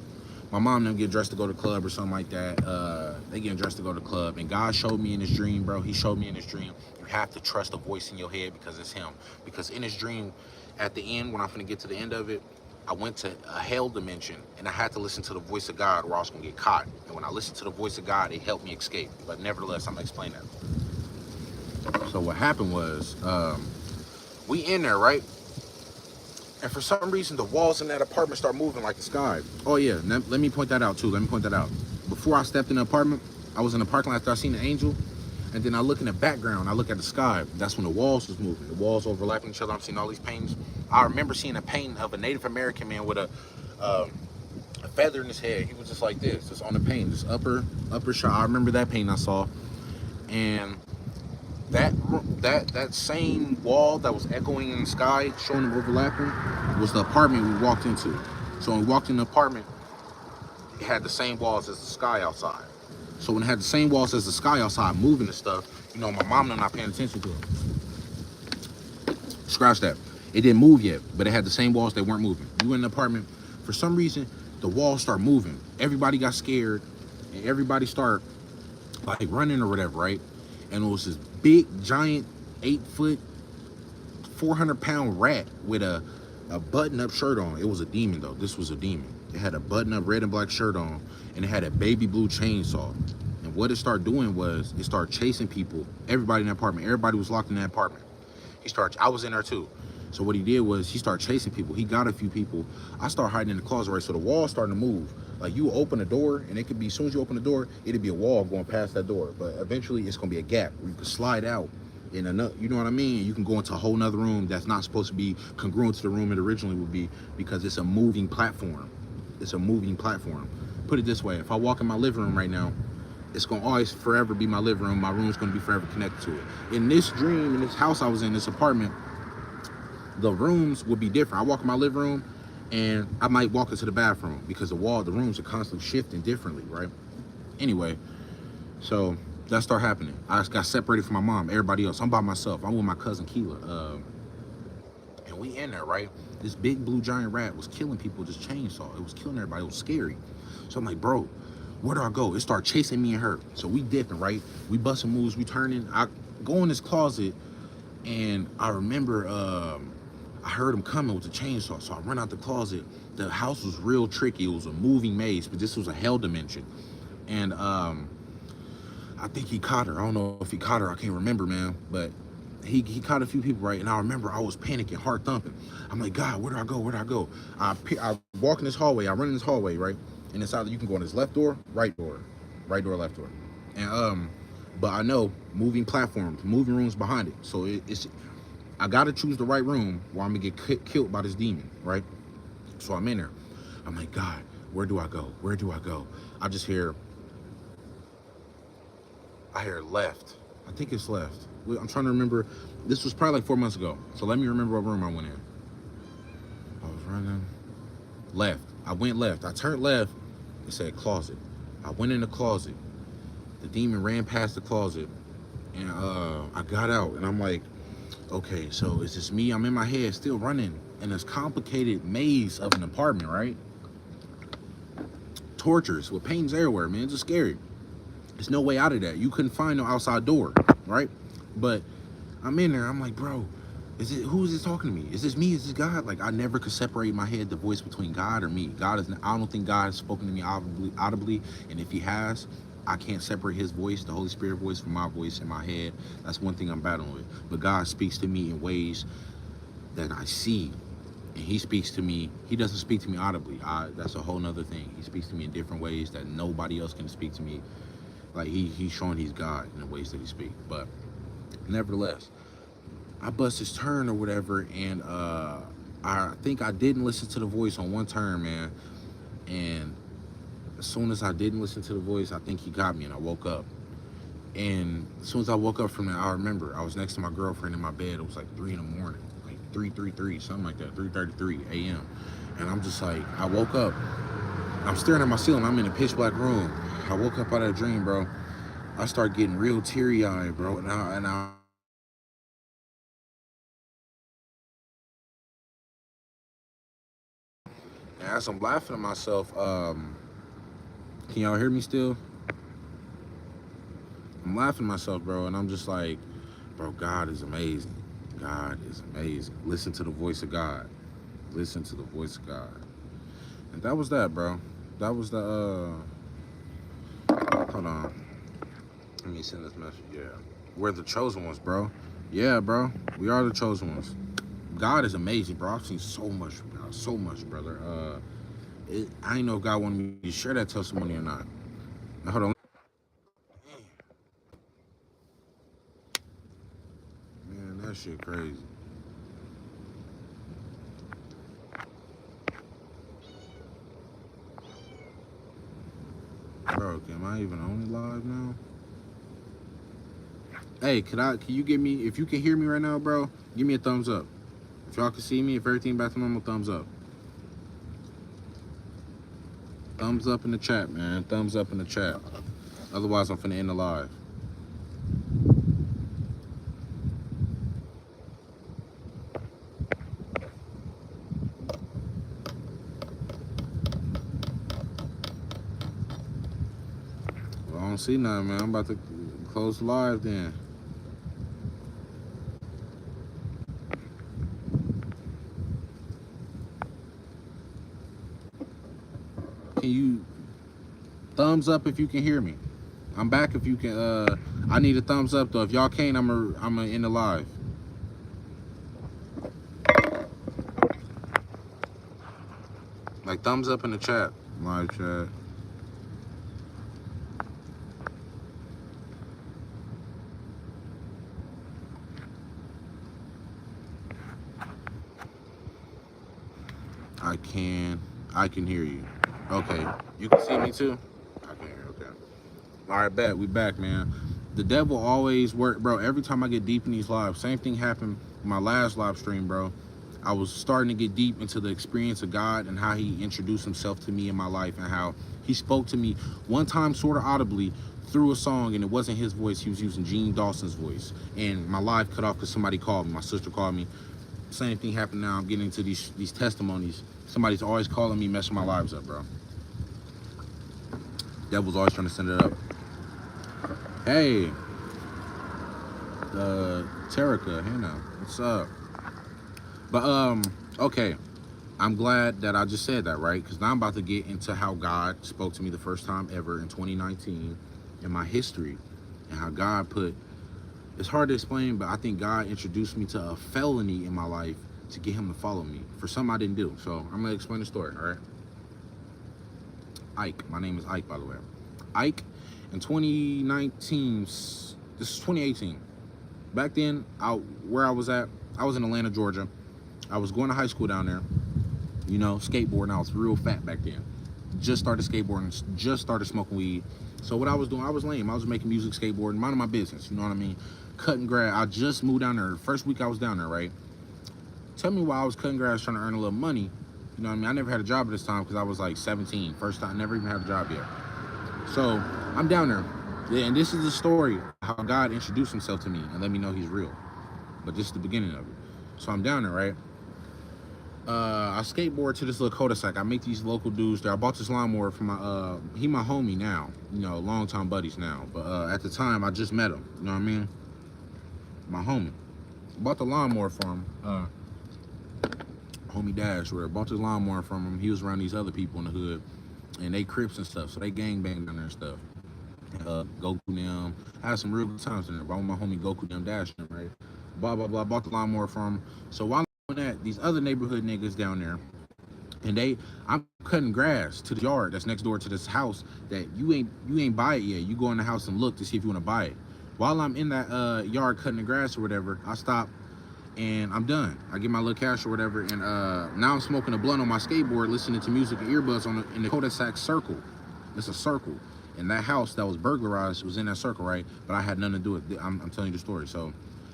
My mom and them get dressed to go to the club or something like that. They getting dressed to go to the club. And God showed me in his dream, bro. He showed me in his dream, you have to trust the voice in your head because it's him. Because in his dream, at the end, when I'm finna get to the end of it, I went to a hell dimension and I had to listen to the voice of God or I was gonna get caught. And when I listened to the voice of God, it helped me escape. But nevertheless, I'm gonna explain that. So what happened was, we in there, right? And for some reason, the walls in that apartment start moving like the sky. Oh yeah, let me point that out too. Let me point that out. Before I stepped in the apartment, I was in the parking lot after I seen the angel. And then I look in the background, I look at the sky. That's when the walls was moving. The walls overlapping each other. I'm seeing all these paintings. I remember seeing a painting of a Native American man with a feather in his head. He was just like this, just on the painting, this upper shot. I remember that painting I saw. And that same wall that was echoing in the sky, showing them overlapping, was the apartment we walked into. So when we walked in the apartment, it had the same walls as the sky outside. So when it had the same walls as the sky outside, moving and stuff, you know, my mom and I'm not paying attention to it. Scratch that. It didn't move yet, but it had the same walls that weren't moving. You in the apartment, for some reason, the walls start moving. Everybody got scared, and everybody started like running or whatever, right? And it was this big, giant, 8-foot, 400-pound rat with a button-up shirt on. It was a demon, though. This was a demon. It had a button-up red and black shirt on, and it had a baby blue chainsaw. And what it started doing was, it started chasing people, everybody in the apartment. Everybody was locked in that apartment. I was in there, too. So what he did was, he started chasing people. He got a few people. I started hiding in the closet, right? So the wall started to move. Like, you open a door, and it could be, as soon as you open the door, it'd be a wall going past that door. But eventually, it's going to be a gap where you can slide out in another, you know what I mean? You can go into a whole nother room that's not supposed to be congruent to the room it originally would be, because it's a moving platform. It's a moving platform. Put it this way, if I walk in my living room right now, it's going to always forever be my living room. My room's going to be forever connected to it. In this dream, in this house I was in, this apartment, the rooms would be different. I walk in my living room, and I might walk into the bathroom because the rooms are constantly shifting differently, right? Anyway, so that started happening. I got separated from my mom, everybody else. I'm by myself. I'm with my cousin Keela. And we in there, right? This big blue giant rat was killing people with this chainsaw. It was killing everybody. It was scary. So I'm like, bro, where do I go? It started chasing me and her. So we dipping, right? We busting moves, we turning. I go in this closet, and I remember I heard him coming with the chainsaw, so I run out the closet. The house was real tricky. It was a moving maze, but this was a hell dimension. And I think he caught her. I don't know if he caught her. I can't remember, man. But he caught a few people, right? And I remember I was panicking, heart thumping. I'm like, God, where do I go? Where do I go? I walk in this hallway. I run in this hallway, right? And it's either you can go in this left door, right door, left door. And but I know moving platforms, moving rooms behind it. So it's I gotta choose the right room where I'm gonna get killed by this demon, right? So I'm in there. I'm like, God, where do I go? Where do I go? I hear left. I think it's left. I'm trying to remember. This was probably like 4 months ago. So let me remember what room I went in. I was running left. I went left. I turned left. It said closet. I went in the closet. The demon ran past the closet, and I got out, and I'm like, okay, so is this me? I'm in my head still running in this complicated maze of an apartment, right? Tortures with paintings everywhere, man. It's just scary. There's no way out of that. You couldn't find no outside door, right? But I'm in there. I'm like, bro, who is this talking to me? Is this me? Is this God? Like, I never could separate in my head the voice between God or me. I don't think God has spoken to me audibly. And if he has, I can't separate his voice, the Holy Spirit voice, from my voice in my head. That's one thing I'm battling with. But God speaks to me in ways that I see. And he speaks to me. He doesn't speak to me audibly. That's a whole nother thing. He speaks to me in different ways that nobody else can speak to me. Like, he's showing he's God in the ways that he speaks. But nevertheless, I bust his turn or whatever, and I think I didn't listen to the voice on one turn, man. And as soon as I didn't listen to the voice, I think he got me, and I woke up. And as soon as I woke up from that, I remember I was next to my girlfriend in my bed. It was like 3 in the morning, like 3:33, something like that, 3:33 a.m. And I'm just like, I woke up. I'm staring at my ceiling. I'm in a pitch black room. I woke up out of a dream, bro. I start getting real teary-eyed, bro. And as I'm laughing at myself, can y'all hear me still? I'm laughing at myself, bro, and I'm just like, bro, God is amazing. God is amazing. Listen to the voice of God. Listen to the voice of God. And that was that, bro. That was the hold on. Let me send this message. Yeah. We're the chosen ones, bro. Yeah, bro. We are the chosen ones. God is amazing, bro. I've seen so much from God. So much, brother. I didn't know if God wanted me to share that testimony or not. Now, hold on. Man, that shit crazy. Bro, am I even on it live now? Hey, can you give me, if you can hear me right now, bro, give me a thumbs up. If y'all can see me, if everything back to normal, thumbs up. Thumbs up in the chat, man. Thumbs up in the chat. Otherwise, I'm finna end the live. Well, I don't see nothing, man. I'm about to close the live then. Can you thumbs up if you can hear me? I'm back if you can. I need a thumbs up though. If y'all can't, I'm gonna end the live. Like thumbs up in the chat, live chat. I can hear you. Okay, you can see me too. I can hear you. Okay. All right, bet we back, man. The devil always work, bro. Every time I get deep in these lives, same thing happened my last live stream, bro. I was starting to get deep into the experience of God and how he introduced himself to me in my life and how he spoke to me one time sort of audibly through a song, and it wasn't his voice. He was using Gene Dawson's voice. And my live cut off because somebody called me. My sister called me. Same thing happened now. I'm getting into these testimonies. Somebody's always calling me, messing my lives up, bro. Devil's always trying to send it up. Hey, Terica, hey now, what's up? But okay, I'm glad that I just said that, right? Because now I'm about to get into how God spoke to me the first time ever in 2019 in my history, and how God put. It's hard to explain, but I think God introduced me to a felony in my life to get him to follow me for something I didn't do. So I'm gonna explain the story, all right? Ike, my name is Ike, by the way. Ike, in 2019, this is 2018. Back then, where I was at, I was in Atlanta, Georgia. I was going to high school down there, you know, skateboarding. I was real fat back then. Just started skateboarding, just started smoking weed. So what I was doing, I was lame. I was making music, skateboarding, minding my business, you know what I mean? Cutting grass. I just moved down there. First week I was down there, right? Tell me why I was cutting grass trying to earn a little money. You know what I mean? I never had a job at this time because I was like 17. First time, never even had a job yet. So I'm down there. Yeah, and this is the story how God introduced himself to me and let me know he's real. But this is the beginning of it. So I'm down there, right? I skateboard to this little cul-de-sac. I meet these local dudes there. I bought this lawnmower from he my homie now, you know, longtime buddies now. But at the time, I just met him, you know what I mean? My homie. Bought the lawnmower from him. Homie Dash, where I bought this lawnmower from him. He was around these other people in the hood, and they Crips and stuff, so they gang bang down there and stuff. Goku them. I had some real good times in there. Brought my homie Goku them Dash, right? Blah blah blah. Bought the lawnmower from him. So while I'm doing that, these other neighborhood niggas down there, and I'm cutting grass to the yard that's next door to this house that you ain't buy it yet. You go in the house and look to see if you want to buy it. While I'm in that yard cutting the grass or whatever, I stop and I'm done. I get my little cash or whatever, and now I'm smoking a blunt on my skateboard, listening to music and earbuds in the cul-de-sac circle. It's a circle, and that house that was burglarized was in that circle, right? But I had nothing to do with it. I'm telling you the story. So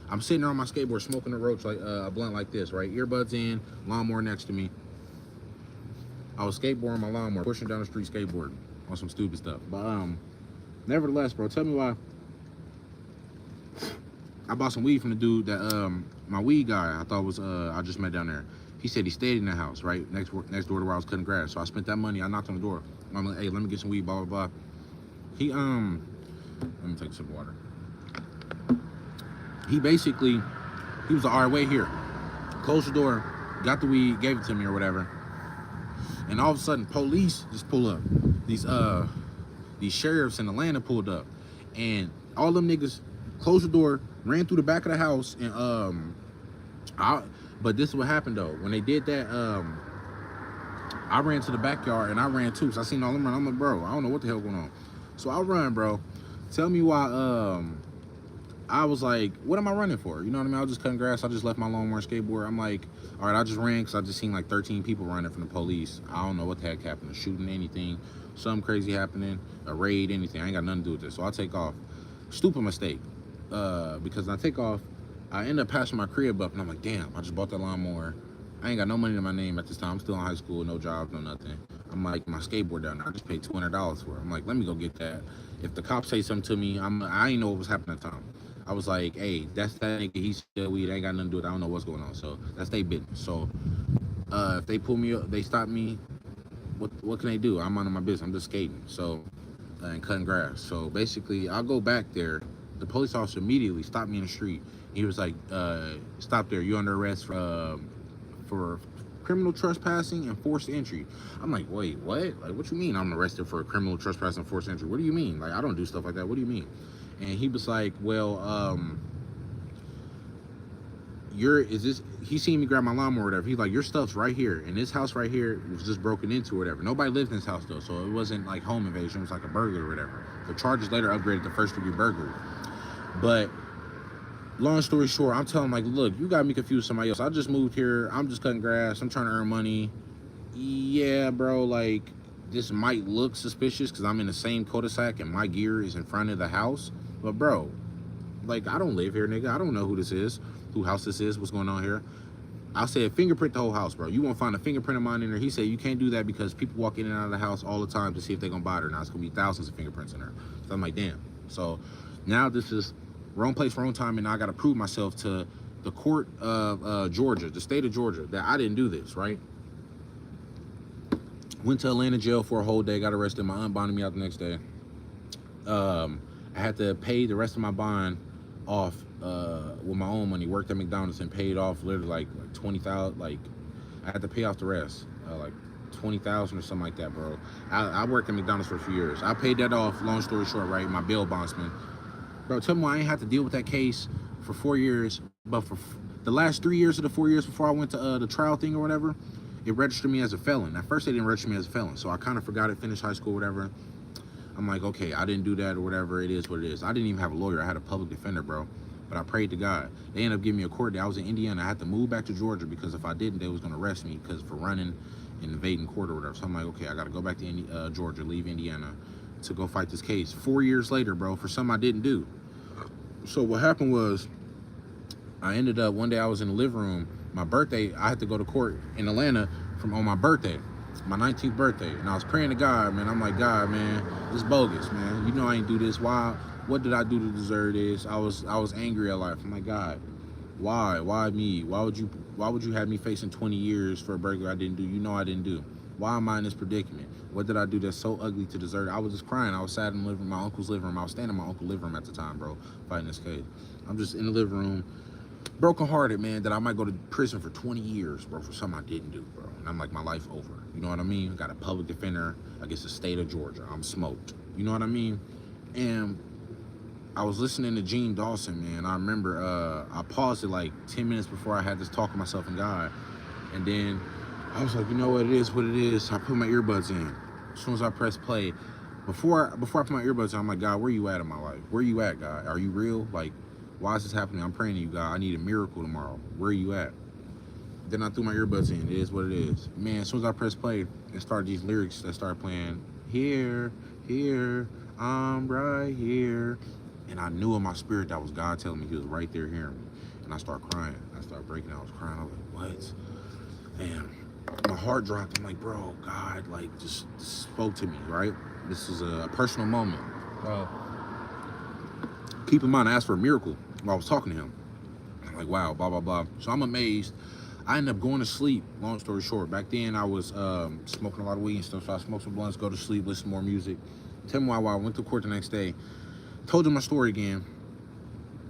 I'm sitting there on my skateboard, smoking a roach like a blunt like this, right? Earbuds in, lawnmower next to me. I was skateboarding my lawnmower, pushing down the street skateboarding on some stupid stuff. But nevertheless, bro, tell me why I bought some weed from the dude that my weed guy I thought was I just met down there. He said he stayed in the house right next door to where I was cutting grass. So I spent that money. I knocked on the door. I'm like, hey, let me get some weed. Blah blah blah. He let me take some water. He basically he was like, all right, wait here. Closed the door, got the weed, gave it to me or whatever. And all of a sudden, police just pull up. These sheriffs in Atlanta pulled up, and all them niggas closed the door, ran through the back of the house, and but this is what happened though. When they did that, I ran to the backyard and I ran too. So I seen all them run. I'm like, bro, I don't know what the hell going on. So I run, bro. Tell me why. I was like, what am I running for? You know what I mean? I was just cutting grass. I just left my lawnmower and skateboard. I'm like, all right, I just ran because I just seen like 13 people running from the police. I don't know what the heck happened. Shooting, anything, something crazy happening, a raid, anything. I ain't got nothing to do with this. So I take off. Stupid mistake. Because when I take off, I end up passing my crib up, and I'm like, damn, I just bought that lawnmower. I ain't got no money in my name at this time. I'm still in high school, no job, no nothing. I'm like, my skateboard down there, I just paid $200 for it. I'm like, let me go get that. If the cops say something to me, I ain't know what was happening at the time. I was like, hey, that's that nigga, he still weed, ain't got nothing to do with it. I don't know what's going on. So that's their business. So if they pull me up, they stop me, what can they do? I'm out of my business. I'm just skating. So and cutting grass. So basically I'll go back there. The police officer immediately stopped me in the street. He was like, stop there, you're under arrest for criminal trespassing and forced entry. I'm like, wait, what? Like, what you mean I'm arrested for criminal trespassing and forced entry? What do you mean? Like, I don't do stuff like that. What do you mean? And he was like, well, he seen me grab my lawnmower or whatever. He's like, your stuff's right here. And this house right here was just broken into or whatever. Nobody lived in this house though, so it wasn't like home invasion. It was like a burglary or whatever. The charges later upgraded to first-degree burglary. But long story short, I'm telling him, like, look, you got me confused with somebody else. I just moved here. I'm just cutting grass. I'm trying to earn money. Yeah, bro, like, this might look suspicious because I'm in the same cul-de-sac and my gear is in front of the house. But, bro, like, I don't live here, nigga. I don't know who this is, who house this is, what's going on here. I said, fingerprint the whole house, bro. You won't find a fingerprint of mine in there. He said, you can't do that because people walk in and out of the house all the time to see if they're going to buy it or not. It's going to be thousands of fingerprints in there. So I'm like, damn. So now this is wrong place, wrong time, and I got to prove myself to the court of Georgia, the state of Georgia, that I didn't do this, right? Went to Atlanta jail for a whole day, got arrested. My aunt bonded me out the next day. I had to pay the rest of my bond off with my own money. Worked at McDonald's and paid off literally like 20,000. Like, I had to pay off the rest, like 20,000 or something like that, bro. I worked at McDonald's for a few years. I paid that off. Long story short, right? My bail bondsman, bro. Tell me why I ain't had to deal with that case for 4 years, but for the last 3 years of the 4 years before I went to the trial thing or whatever, it registered me as a felon. At first, they didn't register me as a felon, so I kind of forgot it. Finished high school, whatever. I'm like, okay, I didn't do that or whatever. It is what it is. I didn't even have a lawyer. I had a public defender, bro. But I prayed to God. They ended up giving me a court date. I was in Indiana. I had to move back to Georgia because if I didn't, they was going to arrest me because for running and invading court or whatever. So I'm like, okay, I got to go back to Georgia, leave Indiana to go fight this case. 4 years later, bro, for something I didn't do. So what happened was I ended up, one day I was in the living room. My birthday, I had to go to court in Atlanta on my birthday. My 19th birthday, and I was praying to God, man. I'm like, God, man, this is bogus, man. You know I ain't do this. Why? What did I do to deserve this? I was angry at life. I'm like, God, why me? Why would you have me facing 20 years for a burglary I didn't do? You know I didn't do. Why am I in this predicament? What did I do that's so ugly to deserve it? I was just crying. I was sat in the living room, my uncle's living room. I was standing in my uncle's living room at the time, bro, fighting this case. I'm just in the living room, brokenhearted, man, that I might go to prison for 20 years, bro, for something I didn't do, bro. And I'm like, my life over. You know what I mean? Got a public defender against the state of Georgia. I'm smoked. You know what I mean? And I was listening to Gene Dawson, man. I remember I paused it like 10 minutes before I had this talk with myself and God. And then I was like, you know what, it is what it is. I put my earbuds in. As soon as I press play, before I put my earbuds in, I'm like, God, where you at in my life? Where you at, God? Are you real? Like, why is this happening? I'm praying to you, God. I need a miracle tomorrow. Where are you at? Then I threw my earbuds in. It is what it is. Man, as soon as I pressed play, it started these lyrics that started playing. Here, I'm right here. And I knew in my spirit that was God telling me he was right there hearing me. And I started crying. I started breaking out. I was crying. I was like, what? And my heart dropped. I'm like, bro, God, like, just spoke to me, right? This is a personal moment. Keep in mind, I asked for a miracle. I was talking to him. I'm like, wow, blah, blah, blah. So I'm amazed. I ended up going to sleep, long story short. Back then, I was smoking a lot of weed and stuff, so I smoked some blunts, go to sleep, listen to more music. Tell me why I went to court the next day. Told him my story again.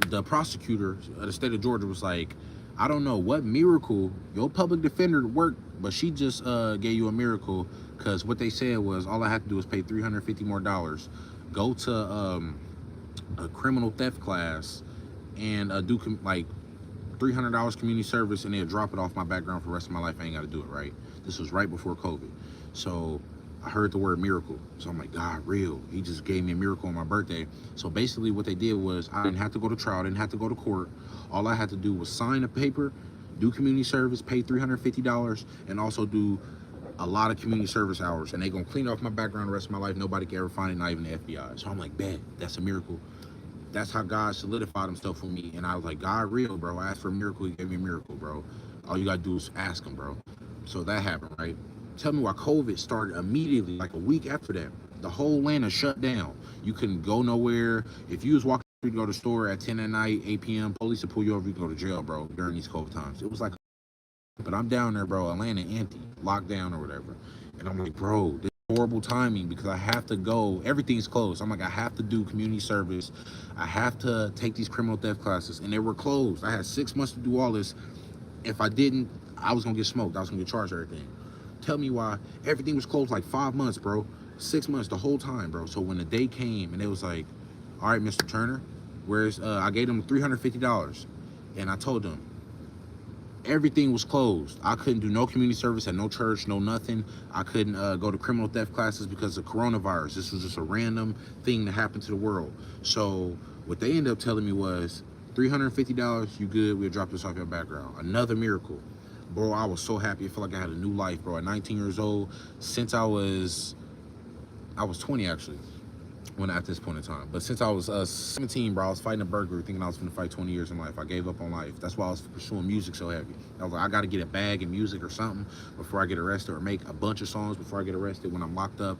The prosecutor of the state of Georgia was like, I don't know what miracle your public defender worked, but she just gave you a miracle, because what they said was all I had to do was pay $350 more, go to a criminal theft class, and do like $300 community service, and they'll drop it off my background for the rest of my life. I ain't got to do it, right? This was right before COVID. So I heard the word miracle. So I'm like, God, real. He just gave me a miracle on my birthday. So basically what they did was I didn't have to go to trial, didn't have to go to court. All I had to do was sign a paper, do community service, pay $350, and also do a lot of community service hours. And they gonna clean off my background the rest of my life. Nobody can ever find it, not even the FBI. So I'm like, bet, that's a miracle. That's how God solidified himself for me. And I was like, God, real, bro. I asked for a miracle. He gave me a miracle, bro. All you got to do is ask him, bro. So that happened, right? Tell me why COVID started immediately, like a week after that. The whole land is shut down. You couldn't go nowhere. If you was walking to go to the store at 10 at night, 8 p.m., police would pull you over, you go to jail, bro, during these COVID times. It was like, but I'm down there, bro, Atlanta empty, locked down or whatever. And I'm like, bro, this horrible timing, because I have to go. Everything's closed. I'm like, I have to do community service. I have to take these criminal theft classes, and they were closed. I had 6 months to do all this. If I didn't, I was gonna get smoked. I was gonna get charged everything. Tell me why everything was closed like 5 months, bro. 6 months, the whole time, bro. So when the day came and it was like, all right, Mr. Turner, where's I gave them $350, and I told them, everything was closed. I couldn't do no community service at no church, no nothing. I couldn't go to criminal theft classes because of coronavirus. This was just a random thing that happened to the world. So what they ended up telling me was, $350, you good, we'll drop this off your background. Another miracle. Bro, I was so happy. I felt like I had a new life, bro. At 19 years old, since I was 20 actually, when at this point in time. But since I was 17, bro, I was fighting a burglary, thinking I was gonna fight 20 years in life. I gave up on life. That's why I was pursuing music so heavy. I was like, I gotta get a bag in music or something before I get arrested, or make a bunch of songs before I get arrested. When I'm locked up,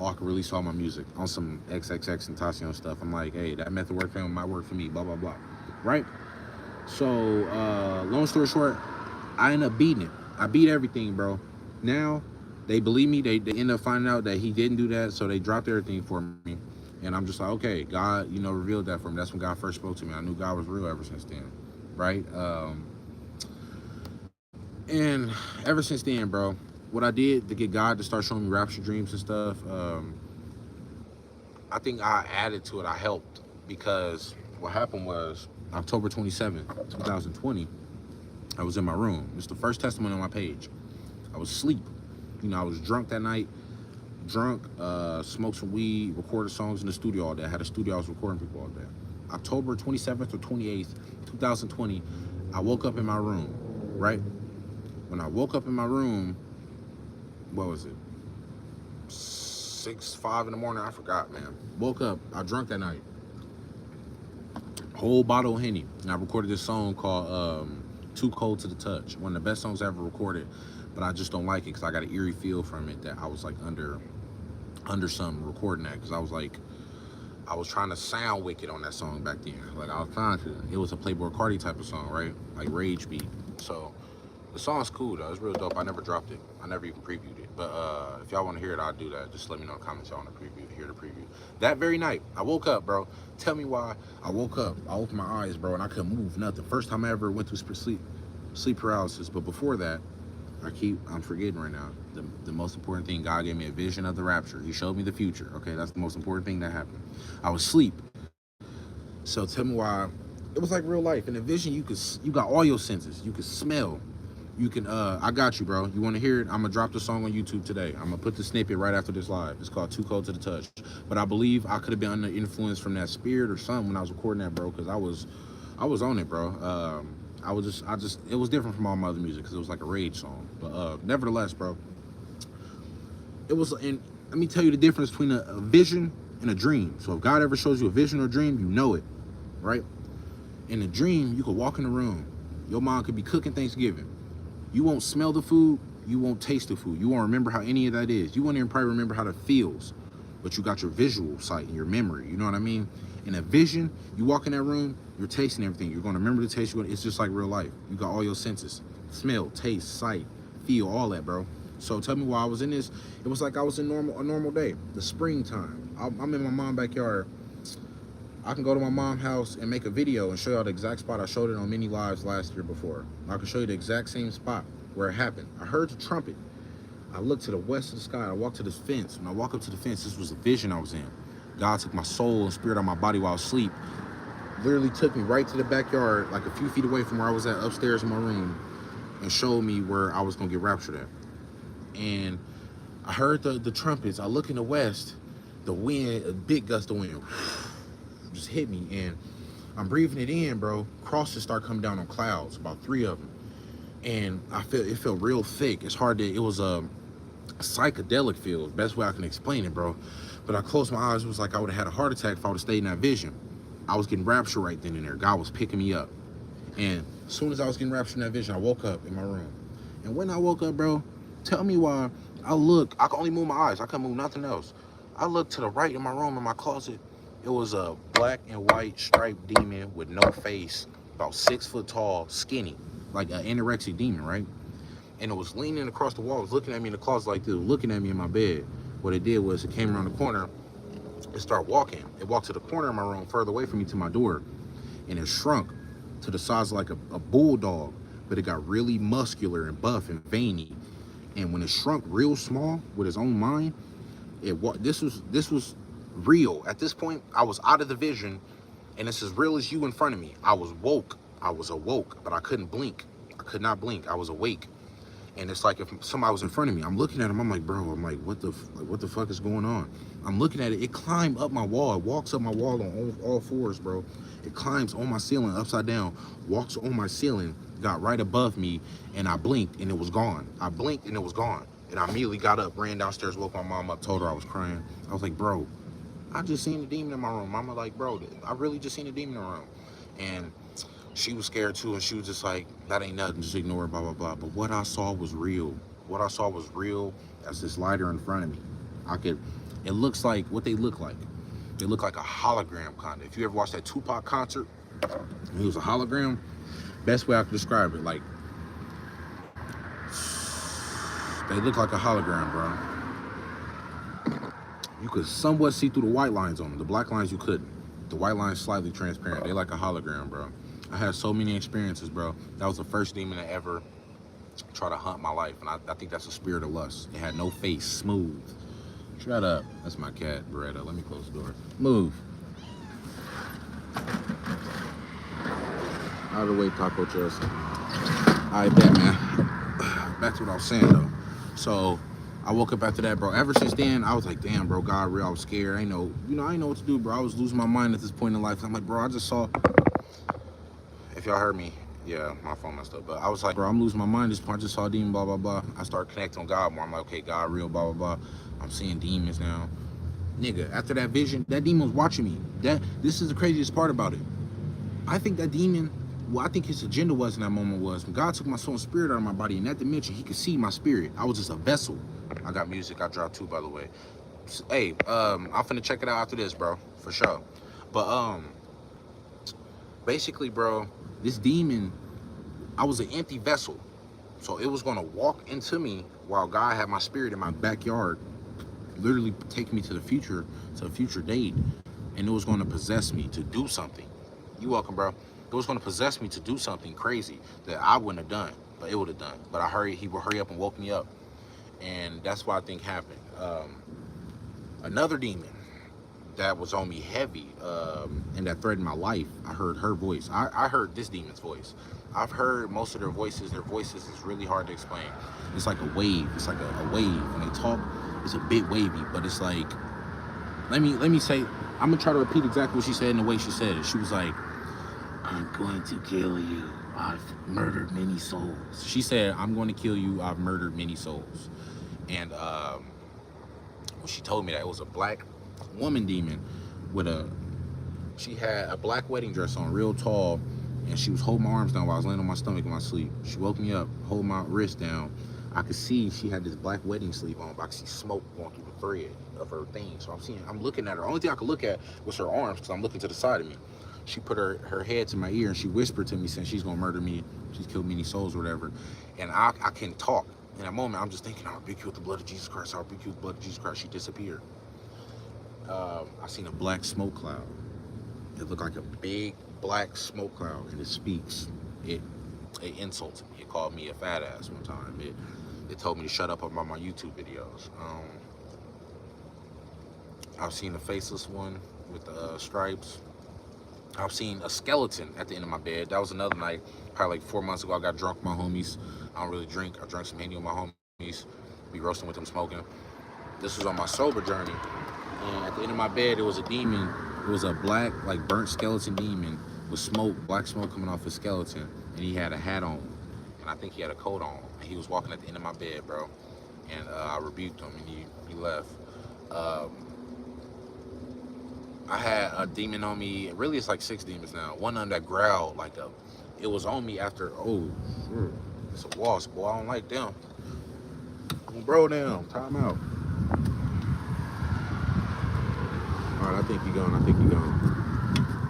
I can release all my music on some XXX and Tentacion stuff. I'm like, hey, that method work for him, might work for me, blah, blah, blah, right? So, long story short, I ended up beating it. I beat everything, bro. Now, they believe me. They end up finding out that he didn't do that, so they dropped everything for me. And I'm just like, okay, God, revealed that for me. That's when God first spoke to me. I knew God was real ever since then, right? And ever since then, bro, what I did to get God to start showing me rapture dreams and stuff, I think I added to it. I helped, because what happened was October 27th, 2020, I was in my room. It's the first testimony on my page. I was asleep. I was drunk that night. Smoked some weed, recorded songs in the studio all day. I had a studio, I was recording people all day. October 27th or 28th, 2020, I woke up in my room, right? When I woke up in my room, what was it? 5 in the morning, I forgot, man. Woke up, I drunk that night. Whole bottle of Henny. And I recorded this song called Too Cold to the Touch. One of the best songs I ever recorded, but I just don't like it because I got an eerie feel from it that I was like under something recording that, because I was trying to sound wicked on that song back then. Like I was trying to. It was a Playboi Carti type of song, right? Like rage beat. So the song's cool though. It's real dope. I never dropped it. I never even previewed it. But if y'all want to hear it, I'll do that. Just let me know in the comments y'all want to hear the preview. That very night, I woke up, bro. Tell me why I woke up. I opened my eyes, bro, and I couldn't move nothing. First time I ever went through sleep paralysis. But before that, I'm forgetting right now. The most important thing, God gave me a vision of the rapture. He showed me the future. Okay, that's the most important thing that happened. I was asleep. So tell me why. It was like real life. In the vision, you got all your senses. You could smell. You can, I got you, bro. You want to hear it? I'm going to drop the song on YouTube today. I'm going to put the snippet right after this live. It's called Too Cold to the Touch. But I believe I could have been under influence from that spirit or something when I was recording that, bro, because I was on it, bro. It was different from all my other music because it was like a rage song. But nevertheless, bro, it was, and let me tell you the difference between a vision and a dream. So if God ever shows you a vision or a dream, you know it, right? In a dream, you could walk in the room. Your mom could be cooking Thanksgiving. You won't smell the food. You won't taste the food. You won't remember how any of that is. You won't even probably remember how that feels. But you got your visual sight and your memory. You know what I mean? In a vision, you walk in that room, you're tasting everything. You're going to remember the taste. It's just like real life. You got all your senses: smell, taste, sight, feel, all that, bro. So tell me why I was in this. It was like I was in a normal day. The springtime. I'm in my mom's backyard. I can go to my mom's house and make a video and show y'all the exact spot. I showed it on many lives last year before. I can show you the exact same spot where it happened. I heard the trumpet. I looked to the west of the sky. I walked to this fence. When I walked up to the fence, this was a vision I was in. God took my soul and spirit out of my body while I was asleep. Literally took me right to the backyard, like a few feet away from where I was at upstairs in my room, and showed me where I was gonna get raptured at. And I heard the trumpets. I look in the west, the wind, a big gust of wind just hit me, and I'm breathing it in, bro. Crosses start coming down on clouds, about 3 of them. And it felt real thick. It's hard to, it was a psychedelic feel, best way I can explain it, bro. But I closed my eyes, it was like I would have had a heart attack if I would have stayed in that vision. I was getting raptured right then and there. God was picking me up. And as soon as I was getting raptured in that vision, I woke up in my room. And when I woke up, bro, tell me why I can only move my eyes. I couldn't move nothing else. I looked to the right in my room, in my closet. It was a black and white striped demon with no face, about 6 foot tall, skinny, like an anorexic demon, right? And it was leaning across the wall. It was looking at me in the closet like this, looking at me in my bed. What it did was it came around the corner. It started walking. It walked to the corner of my room, further away from me to my door. And it shrunk to the size of like a bulldog, but it got really muscular and buff and veiny. And when it shrunk real small with its own mind, this was real. At this point, I was out of the vision, and it's as real as you in front of me. I was awoke, but I couldn't blink. I could not blink. I was awake. And it's like if somebody was in front of me, I'm looking at him, I'm like, bro, I'm like, what the fuck is going on? I'm looking at it, it climbed up my wall, it walks up my wall on all fours, bro. It climbs on my ceiling upside down, walks on my ceiling, got right above me, and I blinked and it was gone. I blinked and it was gone. And I immediately got up, ran downstairs, woke my mom up, told her I was crying. I was like, bro, I just seen a demon in my room. Mama like, bro, I really just seen a demon in the room. And she was scared too, and she was just like, that ain't nothing, just ignore it, blah, blah, blah. But what I saw was real. What I saw was real as this lighter in front of me. It looks like what they look like. They look like a hologram kind of. If you ever watched that Tupac concert, it was a hologram. Best way I could describe it, like, they look like a hologram, bro. You could somewhat see through the white lines on them. The black lines you couldn't. The white lines slightly transparent. They like a hologram, bro. I had so many experiences, bro. That was the first demon that ever tried to hunt my life. And I think that's a spirit of lust. It had no face, smooth. Shut up. That's my cat, Beretta. Let me close the door. Move. Out of the way, Taco Chest. I bet, man. Back to what I was saying, though. So I woke up after that, bro. Ever since then, I was like, damn, bro, God real. I was scared. I ain't know what to do, bro. I was losing my mind at this point in life. I'm like, bro, I just saw. If y'all heard me, yeah, my phone messed up. But I was like, bro, I'm losing my mind. I just saw a demon, blah, blah, blah. I started connecting with God more. I'm like, okay, God real, blah, blah, blah. I'm seeing demons now. Nigga, after that vision, that demon was watching me. This is the craziest part about it. I think that demon, what I think his agenda was in that moment was, when God took my soul and spirit out of my body in that dimension, he could see my spirit. I was just a vessel. I got music. I dropped 2, by the way. Hey, I'm finna check it out after this, bro, for sure. But basically, bro, this demon, I was an empty vessel. So it was gonna walk into me while God had my spirit in my backyard, literally take me to the future, to a future date. And it was gonna possess me to do something. You welcome, bro. It was gonna possess me to do something crazy that I wouldn't have done, but it would have done. But he would hurry up and woke me up. And that's what I think happened. Another demon that was on me heavy and that threatened my life, I heard her voice. I heard this demon's voice. I've heard most of their voices. Their voices is really hard to explain. It's like a wave. It's like a wave. When they talk, it's a bit wavy, but it's like, let me say, I'm gonna try to repeat exactly what she said in the way she said it. She was like, I'm going to kill you. I've murdered many souls. She said, I'm going to kill you. I've murdered many souls. And when she told me that, it was a black woman demon she had a black wedding dress on, real tall, and she was holding my arms down while I was laying on my stomach in my sleep. She woke me up, hold my wrist down. I could see she had this black wedding sleeve on, but I could see smoke going through the thread of her thing. So I'm looking at her. Only thing I could look at was her arms, because I'm looking to the side of me. She put her head to my ear and she whispered to me saying she's gonna murder me. She's killed many souls or whatever. And I couldn't talk. In that moment, I'm just thinking, I'll rebuke you with the blood of Jesus Christ. I'll rebuke you with the blood of Jesus Christ. She disappeared. I seen a black smoke cloud. It looked like a big black smoke cloud, and it speaks. It insulted me. It called me a fat ass one time. It told me to shut up about my YouTube videos. I've seen a faceless one with the stripes. I've seen a skeleton at the end of my bed. That was another night, probably like 4 months ago. I got drunk with my homies. I don't really drink. I drank some Henny with my homies. Be roasting with them, smoking. This was on my sober journey. And at the end of my bed, it was a demon. It was a black, like burnt skeleton demon with smoke, black smoke coming off his skeleton. And he had a hat on. And I think he had a coat on. And he was walking at the end of my bed, bro. And I rebuked him, and he left. I had a demon on me. Really, it's like 6 demons now. One of them that growled like it was on me after. Oh, sure. It's a wasp, boy. I don't like them. Bro, down. Time out. All right, I think you're gone.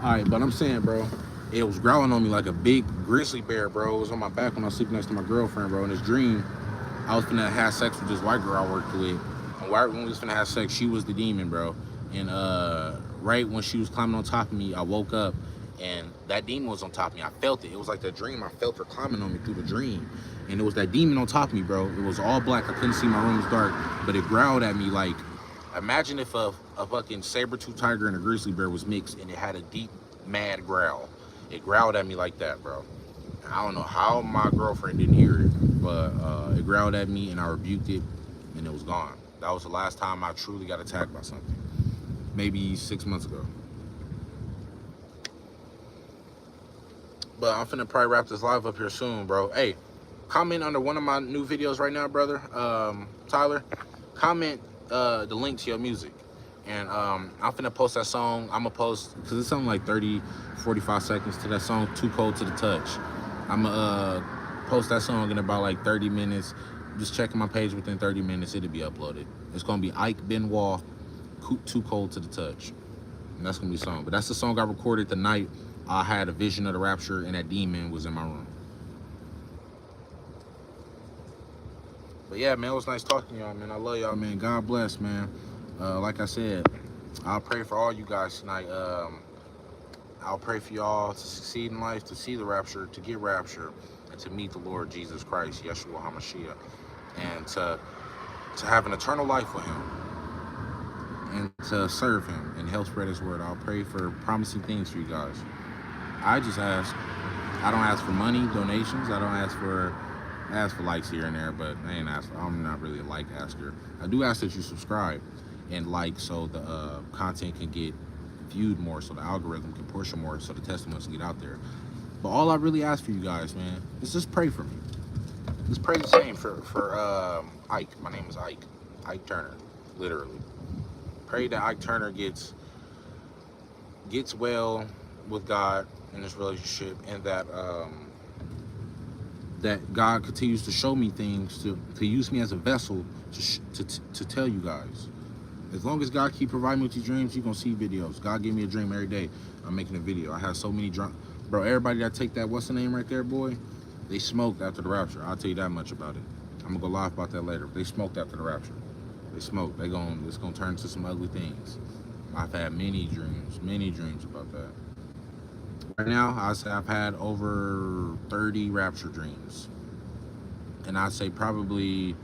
All right, but I'm saying, bro, it was growling on me like a big grizzly bear, bro. It was on my back when I was sleeping next to my girlfriend, bro. In this dream, I was finna have sex with this white girl I worked with. And right when we was finna have sex, she was the demon, bro. And right when she was climbing on top of me, I woke up and that demon was on top of me. I felt it. It was like that dream. I felt her climbing on me through the dream. And it was that demon on top of me, bro. It was all black. I couldn't see, my room was dark. But it growled at me like, imagine if a fucking saber-tooth tiger and a grizzly bear was mixed and it had a deep, mad growl. It growled at me like that, bro. And I don't know how my girlfriend didn't hear it, but it growled at me and I rebuked it and it was gone. That was the last time I truly got attacked by something. Maybe 6 months ago. But I'm finna probably wrap this live up here soon, bro. Hey, comment under one of my new videos right now, brother. Tyler, comment the link to your music. And I'm finna post that song. I'm gonna post, because it's something like 30, 45 seconds to that song, Too Cold to the Touch. I'm gonna post that song in about like 30 minutes. Just checking my page within 30 minutes, it'll be uploaded. It's gonna be Ike Benoit, Too Cold to the Touch. And that's gonna be a song. But that's the song I recorded the night I had a vision of the rapture and that demon was in my room. But yeah, man, it was nice talking to y'all, man. I love y'all, man. God bless, man. Like I said, I'll pray for all you guys tonight. I'll pray for y'all to succeed in life, to see the rapture, to get rapture, and to meet the Lord Jesus Christ, Yeshua HaMashiach, and to have an eternal life with him, and to serve him and help spread his word. I'll pray for promising things for you guys. I just ask. I don't ask for money, donations. I don't ask for likes here and there, but I'm not really a like asker. I do ask that you subscribe and like, so the content can get viewed more, so the algorithm can push it more, so the testimonies can get out there. But all I really ask for you guys, man, is just pray for me. Just pray the same for Ike. My name is Ike Turner, literally. Pray that Ike Turner gets well with God in this relationship, and that that God continues to show me things, to use me as a vessel to tell you guys. As long as God keep providing me with these dreams, you're gonna see videos. God gave me a dream every day. I'm making a video. I have so many drunk, bro. Everybody that take that, what's the name right there, boy? They smoked after the rapture. I'll tell you that much about it. I'm gonna go live about that later. They smoked after the rapture. They smoked. It's gonna turn into some ugly things. I've had many dreams about that. Right now, I say I've had over 30 rapture dreams. And I'd say probably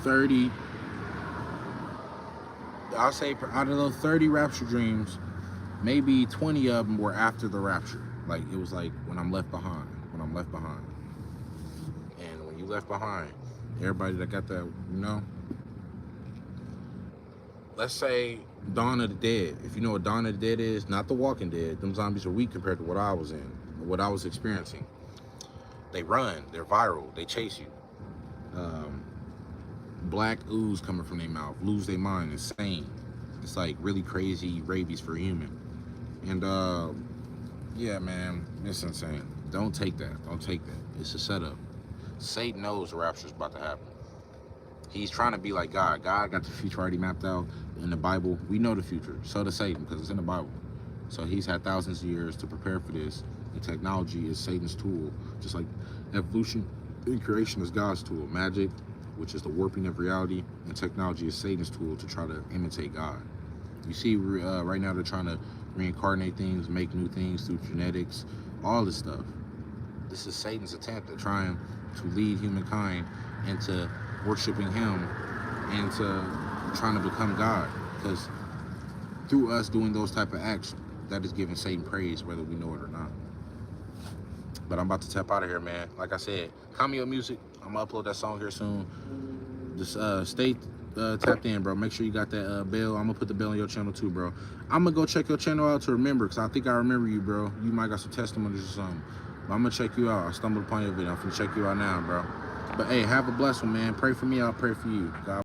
30, I'll say out of those 30 rapture dreams, maybe 20 of them were after the rapture. Like, it was like when I'm left behind. And when you left behind, everybody that got that, let's say Dawn of the Dead. If you know what Dawn of the Dead is, not The Walking Dead. Them zombies are weak compared to what I was in, what I was experiencing. They run, they're viral, they chase you. Black ooze coming from their mouth, lose their mind, insane. It's like really crazy rabies for a human. And yeah, man, it's insane. Don't take that. Don't take that. It's a setup. Satan knows the rapture is about to happen. He's trying to be like God. God got the future already mapped out in the Bible. We know the future. So does Satan, because it's in the Bible. So he's had thousands of years to prepare for this. And technology is Satan's tool. Just like evolution and creation is God's tool. Magic, which is the warping of reality, and technology is Satan's tool to try to imitate God. You see, right now they're trying to reincarnate things, make new things through genetics, all this stuff. This is Satan's attempt at trying to lead humankind into worshiping him and to trying to become God. Because through us doing those type of acts, that is giving Satan praise, whether we know it or not. But I'm about to tap out of here, man. Like I said, Cameo Music, I'm gonna upload that song here soon. Just stay tapped in, bro. Make sure you got that bell. I'm gonna put the bell on your channel too, bro. I'm gonna go check your channel out to remember, because I think I remember you, bro. You might got some testimonies or something. But I'm gonna check you out. I stumbled upon your video. I'm gonna check you out now, bro. But hey, have a blessed one, man. Pray for me, I'll pray for you. God